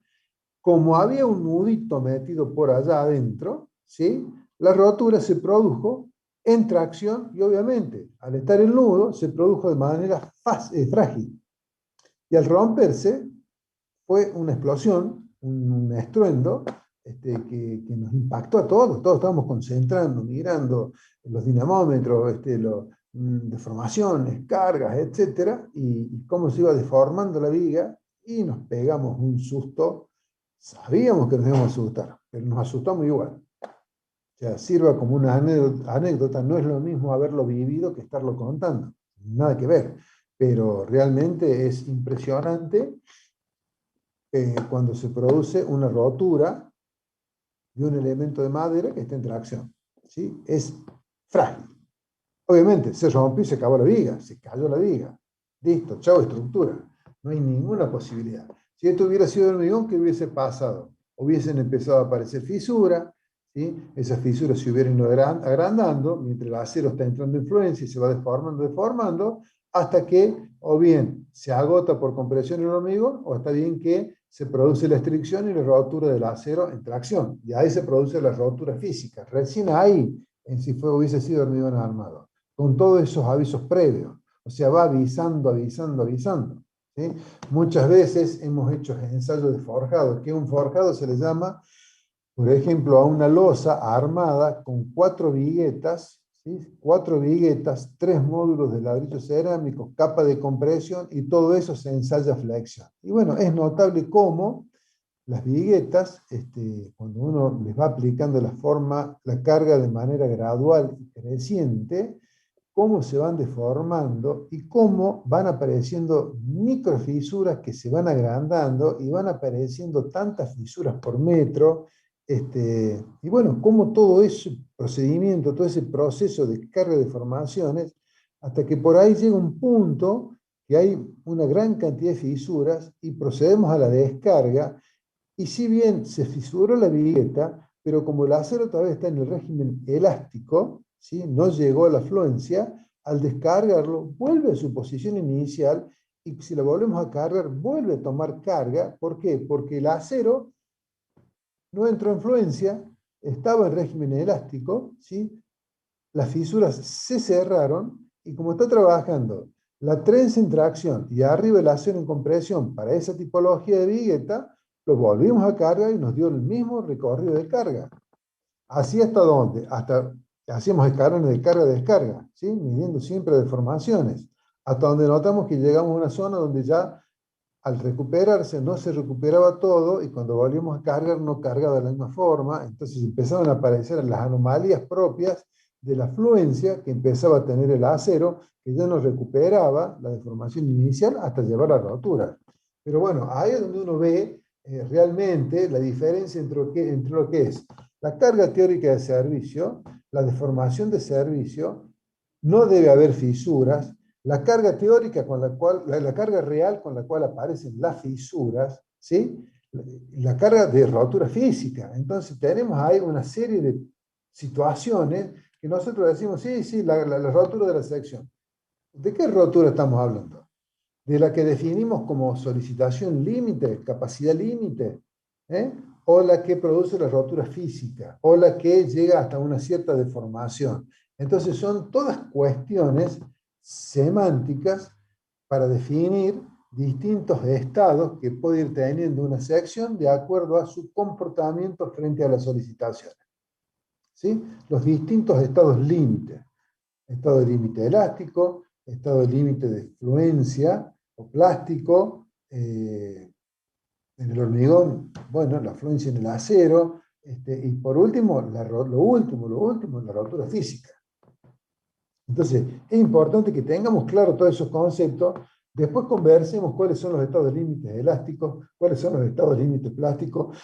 como había un nudito metido por allá adentro, ¿sí? La rotura se produjo en tracción y obviamente al estar el nudo se produjo de manera frágil. Y al romperse fue una explosión, un estruendo que nos impactó a todos. Todos estábamos concentrando, mirando los dinamómetros, deformaciones, cargas, etc. Y cómo se iba deformando la viga y nos pegamos un susto. Sabíamos que nos íbamos a asustar, pero nos asustamos igual. O sea, sirva como una anécdota, no es lo mismo haberlo vivido que estarlo contando. Nada que ver. Pero realmente es impresionante cuando se produce una rotura de un elemento de madera que está en tracción. ¿Sí? Es frágil. Obviamente, se rompió y se acabó la viga, se cayó la viga. Listo, chao estructura. No hay ninguna posibilidad. Si esto hubiera sido de hormigón, ¿qué hubiese pasado? Hubiesen empezado a aparecer fisuras, ¿sí? Esas fisuras se hubieran ido agrandando, mientras el acero está entrando en fluencia y se va deformando, hasta que o bien se agota por compresión el hormigón, o está bien que se produce la estricción y la rotura del acero en tracción. Y ahí se produce la rotura física. Recién ahí, en si hubiese sido hormigón armado, con todos esos avisos previos. O sea, va avisando. ¿Sí? Muchas veces hemos hecho ensayos de forjado, que un forjado se le llama, por ejemplo, a una losa armada con 4 viguetas, ¿sí? 4 viguetas, 3 módulos de ladrillos cerámicos, capa de compresión, y todo eso se ensaya flexión. Y bueno, es notable cómo las viguetas, cuando uno les va aplicando la carga de manera gradual y creciente, cómo se van deformando y cómo van apareciendo microfisuras que se van agrandando y van apareciendo tantas fisuras por metro. Y bueno, cómo todo ese procedimiento, todo ese proceso de carga de deformaciones hasta que por ahí llega un punto que hay una gran cantidad de fisuras y procedemos a la descarga, y si bien se fisuró la vigueta, pero como el acero todavía está en el régimen elástico, ¿sí? No llegó a la fluencia, al descargarlo vuelve a su posición inicial y si lo volvemos a cargar vuelve a tomar carga. ¿Por qué? Porque el acero no entró en fluencia, estaba en régimen elástico, ¿sí? Las fisuras se cerraron y como está trabajando la trenza en tracción y arriba el acero en compresión para esa tipología de vigueta, lo volvimos a cargar y nos dio el mismo recorrido de carga. ¿Así hasta dónde? Hasta hacíamos escalones de carga-descarga, ¿sí? Midiendo siempre deformaciones, hasta donde notamos que llegamos a una zona donde ya al recuperarse no se recuperaba todo y cuando volvíamos a cargar no cargaba de la misma forma, entonces empezaban a aparecer las anomalías propias de la fluencia que empezaba a tener el acero, que ya no recuperaba la deformación inicial hasta llevar a rotura. Pero bueno, ahí es donde uno ve realmente la diferencia entre lo que es la carga teórica de servicio, la deformación de servicio, no debe haber fisuras, la carga teórica con la cual, la carga real con la cual aparecen las fisuras, ¿sí? La carga de rotura física. Entonces tenemos ahí una serie de situaciones que nosotros decimos, sí, la rotura de la sección. ¿De qué rotura estamos hablando? ¿De la que definimos como solicitación límite, capacidad límite? ¿Eh? ¿O la que produce la rotura física? ¿O la que llega hasta una cierta deformación? Entonces son todas cuestiones semánticas para definir distintos estados que puede ir teniendo una sección de acuerdo a su comportamiento frente a las solicitaciones. ¿Sí? Los distintos estados límites. Estado de límite elástico, estado de límite de fluencia o plástico, en el hormigón, bueno, la fluencia en el acero, y por último, lo último, la rotura física. Entonces, es importante que tengamos claro todos esos conceptos, después conversemos cuáles son los estados límites elásticos, cuáles son los estados límites plásticos,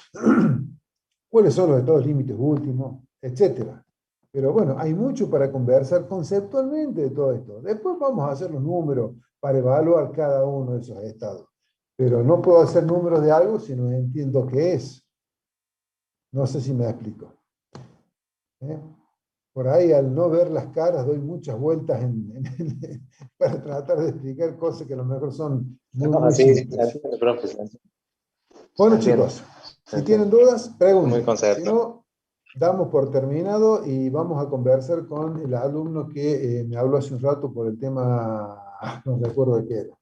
cuáles son los estados límites últimos, etcétera. Pero bueno, hay mucho para conversar conceptualmente de todo esto. Después vamos a hacer los números para evaluar cada uno de esos estados. Pero no puedo hacer números de algo si no entiendo qué es. No sé si me explico. ¿Eh? Por ahí, al no ver las caras, doy muchas vueltas para tratar de explicar cosas que a lo mejor son muy Sí, simples. profe. Bueno, Entiendo. chicos, si tienen dudas, Muy pregunten. Si conceptual. no, damos por terminado y vamos a conversar con el alumno que me habló hace un rato por el tema, no recuerdo de qué era.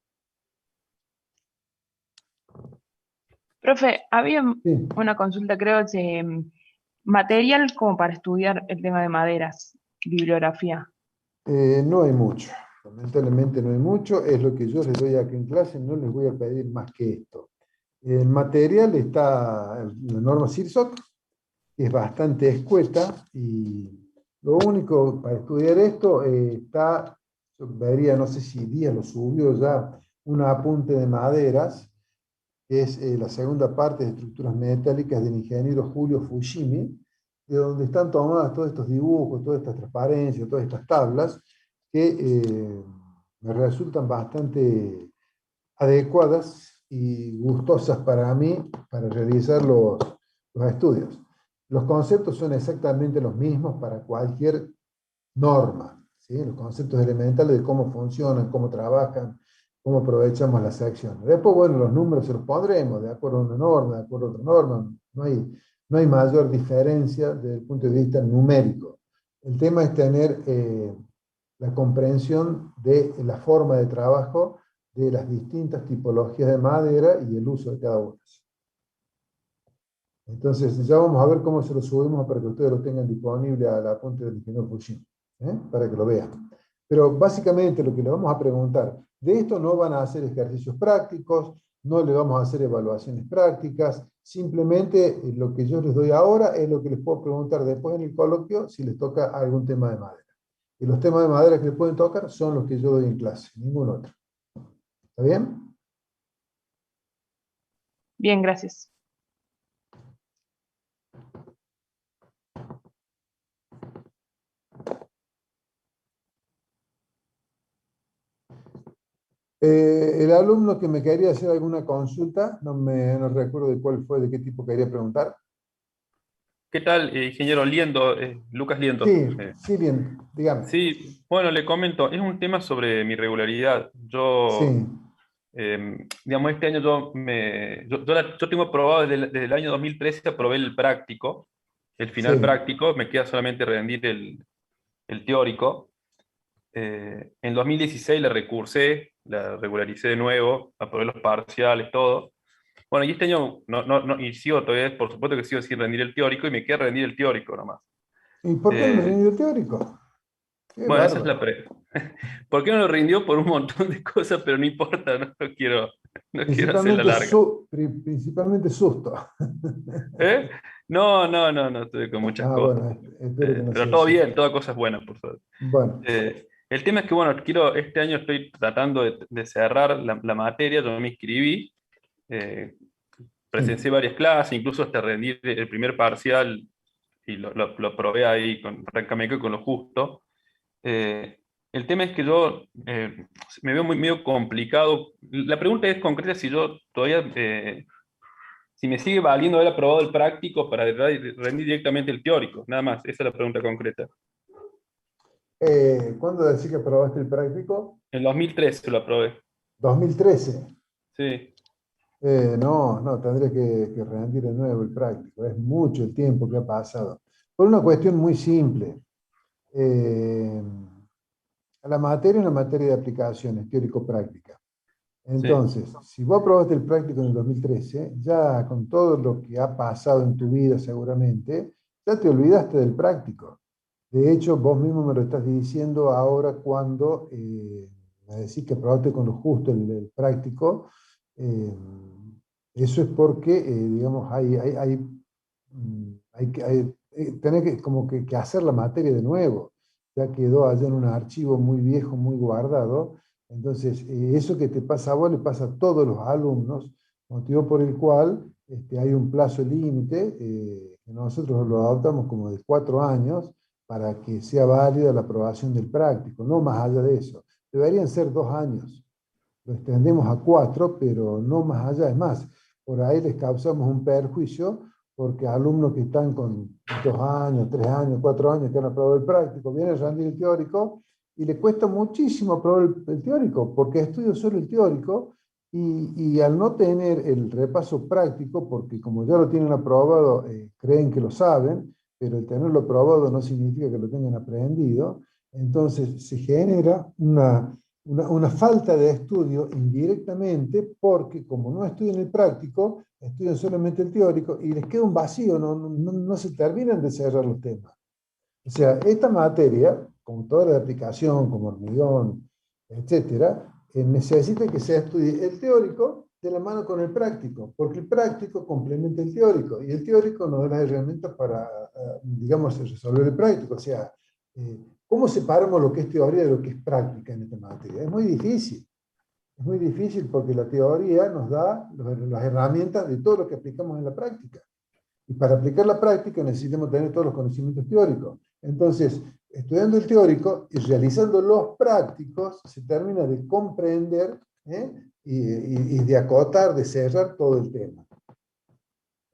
Profe, había Sí. una consulta, creo, de material como para estudiar el tema de maderas, bibliografía. No hay mucho, lamentablemente no hay mucho, es lo que yo les doy aquí en clase, no les voy a pedir más que esto. El material está en la norma CIRSOC, que es bastante escueta, y lo único para estudiar esto está, yo vería, no sé si Díaz lo subió ya, un apunte de maderas, que es la segunda parte de estructuras metálicas del ingeniero Julio Fushimi, de donde están tomadas todos estos dibujos, todas estas transparencias, todas estas tablas, que me resultan bastante adecuadas y gustosas para mí para realizar los estudios. Los conceptos son exactamente los mismos para cualquier norma, ¿sí? Los conceptos elementales de cómo funcionan, cómo trabajan, cómo aprovechamos las secciones. Después, bueno, los números se los pondremos de acuerdo a una norma, de acuerdo a otra norma. No hay mayor diferencia desde el punto de vista numérico. El tema es tener la comprensión de la forma de trabajo de las distintas tipologías de madera y el uso de cada una. Entonces, ya vamos a ver cómo se lo subimos para que ustedes lo tengan disponible a la apunte del ingeniero Fushimi, para que lo vean. Pero básicamente lo que le vamos a preguntar, de esto no van a hacer ejercicios prácticos, no le vamos a hacer evaluaciones prácticas, simplemente lo que yo les doy ahora es lo que les puedo preguntar después en el coloquio si les toca algún tema de madera. Y los temas de madera que les pueden tocar son los que yo doy en clase, ningún otro. ¿Está bien? Bien, gracias. El alumno que me quería hacer alguna consulta, no recuerdo de cuál fue, de qué tipo quería preguntar. ¿Qué tal, ingeniero Liendo, Lucas Liendo? Sí, sí, bien, dígame. Sí, bueno, le comento, es un tema sobre mi regularidad. Sí, Digamos, este año yo tengo aprobado desde el año 2013, aprobé el práctico, el final sí. práctico, me queda solamente rendir el teórico. En 2016 la recursé, la regularicé de nuevo, aprobé los parciales, todo. Bueno, y este año y sigo todavía, por supuesto que sigo sin rendir el teórico y me queda rendir el teórico nomás. ¿Y por qué no me Eh, rindió el teórico? Qué bueno, esa es bárbaro. ¿Por qué no lo rindió? Por un montón de cosas, pero no importa, no quiero hacerla Principalmente, larga. principalmente susto. ¿Eh? No, estoy con muchas Ah, cosas. bueno, espero que no Pero sea todo eso. bien, toda cosa es buena, por suerte. Bueno, El tema es que, bueno, este año estoy tratando de cerrar la materia, yo me inscribí, eh, sí. presencié varias clases, incluso hasta rendir el primer parcial y lo probé ahí francamente con lo justo. Eh, el tema es que yo me veo muy medio complicado. La pregunta es concreta si yo todavía, si me sigue valiendo haber aprobado el práctico para rendir directamente el teórico, nada más, esa es la pregunta concreta. ¿Cuándo decís que aprobaste el práctico? En 2013 lo aprobé, 2013. sí. No, tendría que rendir de nuevo el práctico. Es mucho el tiempo que ha pasado. Por una cuestión muy simple. Eh, la materia es una materia de aplicaciones teórico-práctica. Sí. Entonces, si vos aprobaste el práctico en el 2013, ya con todo lo que ha pasado en tu vida seguramente, ya te olvidaste del práctico. De hecho, vos mismo me lo estás diciendo ahora cuando me decís que aprobaste con lo justo el práctico. eh, Eso es porque, digamos, tenés que, como que hacer la materia de nuevo. Ya quedó allá en un archivo muy viejo, muy guardado. Entonces, eso que te pasa a vos le pasa a todos los alumnos, motivo por el cual hay un plazo límite, que nosotros lo adoptamos como de 4 años, para que sea válida la aprobación del práctico, no más allá de eso. Deberían ser 2 años. Lo extendemos a 4, pero no más allá. Es más, por ahí les causamos un perjuicio porque alumnos que están con 2 años, 3 años, 4 años que han aprobado el práctico, vienen a rendir el teórico y le cuesta muchísimo aprobar el teórico porque estudian solo el teórico y al no tener el repaso práctico, porque como ya lo tienen aprobado, creen que lo saben, pero el tenerlo aprobado no significa que lo tengan aprendido, entonces se genera una falta de estudio indirectamente porque como no estudian el práctico, estudian solamente el teórico y les queda un vacío, no se terminan de cerrar los temas. O sea, esta materia, como toda la aplicación, como hormigón, etcétera, necesita que se estudie el teórico de la mano con el práctico, porque el práctico complementa el teórico y el teórico nos da las herramientas para, digamos, resolver el práctico. O sea, ¿cómo separamos lo que es teoría de lo que es práctica en esta materia? Es muy difícil. Es muy difícil porque la teoría nos da las herramientas de todo lo que aplicamos en la práctica. Y para aplicar la práctica necesitamos tener todos los conocimientos teóricos. Entonces, estudiando el teórico y realizando los prácticos, se termina de comprender y de acotar, de cerrar todo el tema.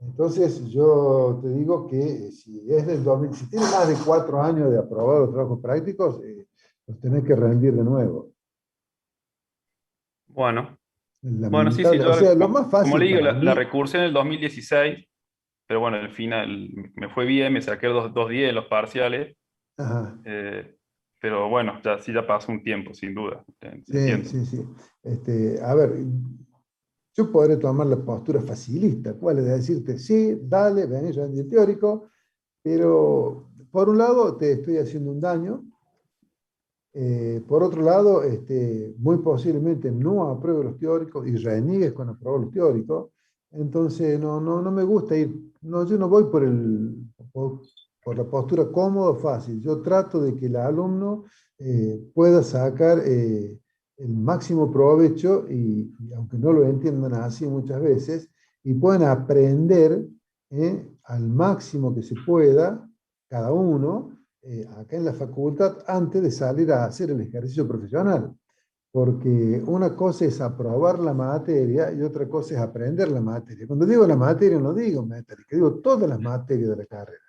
Entonces, yo te digo que si es del 2000, si tienes más de 4 años de aprobado los trabajos prácticos, los tenés que rendir de nuevo. Bueno, sí, Lamentable. O yo sea, lo más como le fácil digo, para la mí, recursé en el 2016, pero bueno, al final me fue bien, me saqué 2.10 en los parciales, ajá, eh, pero bueno, ya pasó un tiempo, sin duda, sí, entiendo. sí, sí. A ver, yo podré tomar la postura facilista, cuál es de decirte, sí, dale, vení, rendí el teórico, pero por un lado te estoy haciendo un daño, por otro lado, muy posiblemente no apruebe los teóricos y reniegues con aprobar los teóricos, entonces no me gusta ir, no, yo no voy por la postura cómodo, fácil, yo trato de que el alumno pueda sacar el máximo provecho y aunque no lo entiendan así muchas veces, y puedan aprender al máximo que se pueda cada uno acá en la facultad antes de salir a hacer el ejercicio profesional. porque una cosa es aprobar la materia y otra cosa es aprender la materia. Cuando digo la materia, no digo metálica, digo todas las materias de la carrera,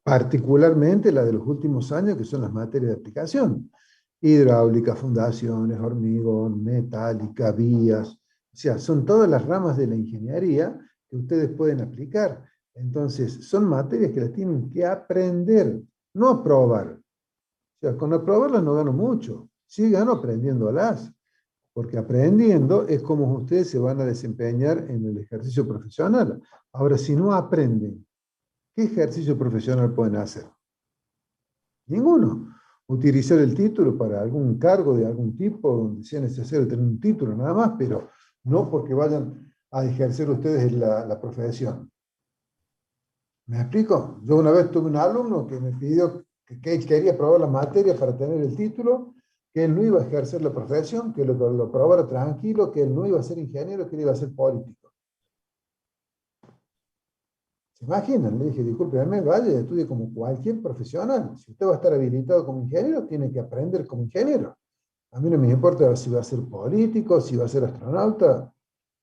particularmente la de los últimos años, que son las materias de aplicación. Hidráulica, fundaciones, hormigón, metálica, vías, o sea, son todas las ramas de la ingeniería que ustedes pueden aplicar. Entonces, son materias que las tienen que aprender, no aprobar. O sea, con aprobarlas no gano mucho, sí gano aprendiéndolas, porque aprendiendo es como ustedes se van a desempeñar en el ejercicio profesional. Ahora, si no aprenden, ¿qué ejercicio profesional pueden hacer? Ninguno. Utilizar el título para algún cargo de algún tipo, donde sea necesario tener un título nada más, pero no porque vayan a ejercer ustedes la profesión. ¿Me explico? Yo una vez tuve un alumno que me pidió que él quería probar la materia para tener el título, que él no iba a ejercer la profesión, que lo probara tranquilo, que él no iba a ser ingeniero, que él iba a ser político. ¿Se imaginan? Le dije, discúlpeme, vaya, estudie como cualquier profesional. Si usted va a estar habilitado como ingeniero, tiene que aprender como ingeniero. A mí no me importa si va a ser político, si va a ser astronauta.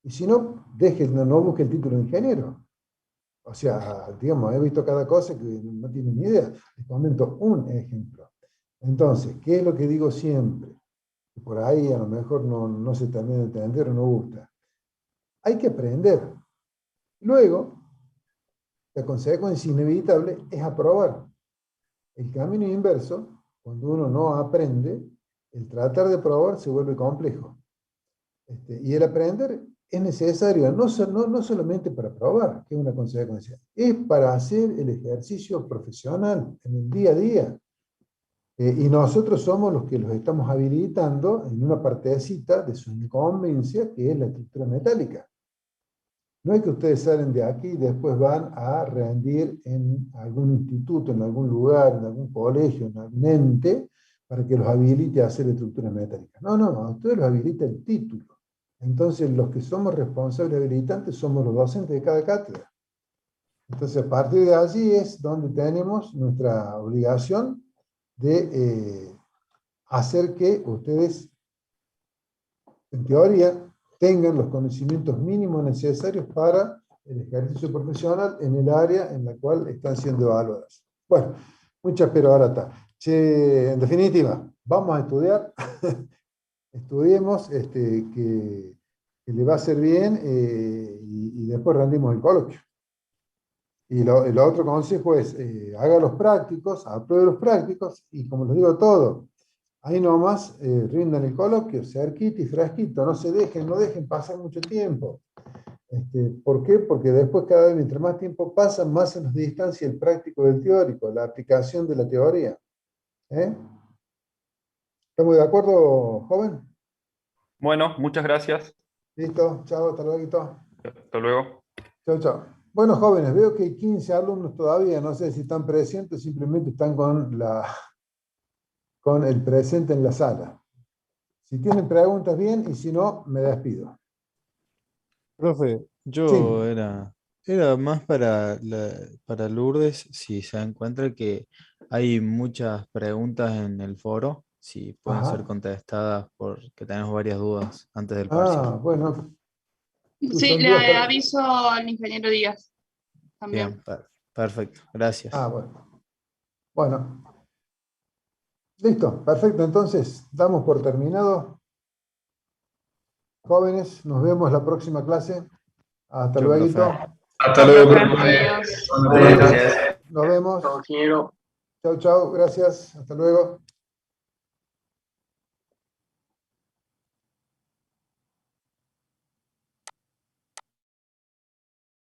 Y si no, no busque el título de ingeniero. O sea, digamos, he visto cada cosa que no tienen ni idea. Les comento un ejemplo. Entonces, ¿qué es lo que digo siempre? Que por ahí a lo mejor no se termina de entender o no gusta. Hay que aprender. Luego, la consecuencia inevitable es aprobar. El camino inverso, cuando uno no aprende, el tratar de probar se vuelve complejo. Y el aprender es necesario, no solamente para probar, que es una consecuencia, es para hacer el ejercicio profesional en el día a día. Y nosotros somos los que los estamos habilitando en una partecita de su incumbencia, que es la estructura metálica. No es que ustedes salen de aquí y después van a rendir en algún instituto, en algún lugar, en algún colegio, en algún ente, para que los habilite a hacer estructuras metálicas. No, a ustedes los habilita el título. Entonces, los que somos responsables habilitantes somos los docentes de cada cátedra. Entonces, a partir de allí es donde tenemos nuestra obligación de hacer que ustedes, en teoría, tengan los conocimientos mínimos necesarios para el ejercicio profesional en el área en la cual están siendo evaluadas. Bueno, muchas pero ahora está. En definitiva, vamos a estudiar, estudiemos que le va a hacer bien y después rendimos el coloquio. Y el otro consejo es, haga los prácticos, apruebe los prácticos y como les digo todo, ahí nomás rindan el coloquio, cerquita y fresquito, no dejen pasar mucho tiempo. ¿Por qué? Porque después cada vez, mientras más tiempo pasa, más se nos distancia el práctico del teórico, la aplicación de la teoría. ¿Estamos de acuerdo, joven? Bueno, muchas gracias. Listo, chao, hasta luego. Hasta luego. Chao. Bueno, jóvenes, veo que hay 15 alumnos todavía, no sé si están presentes, simplemente están con el presente en la sala. Si tienen preguntas, bien, y si no, me despido. Profe, yo Sí. era más para Lourdes, si se dan cuenta que hay muchas preguntas en el foro, si pueden ser Ajá. contestadas porque tenemos varias dudas antes del parcial. Bueno. Sí, Son le dudas para- aviso al ingeniero Díaz también. Bien, perfecto, gracias. Bueno. Listo, perfecto. Entonces, damos por terminado. Jóvenes, nos vemos la próxima clase. Hasta Chau, luego. profe. Hasta luego, profe. Nos vemos. Chau, gracias. Hasta luego.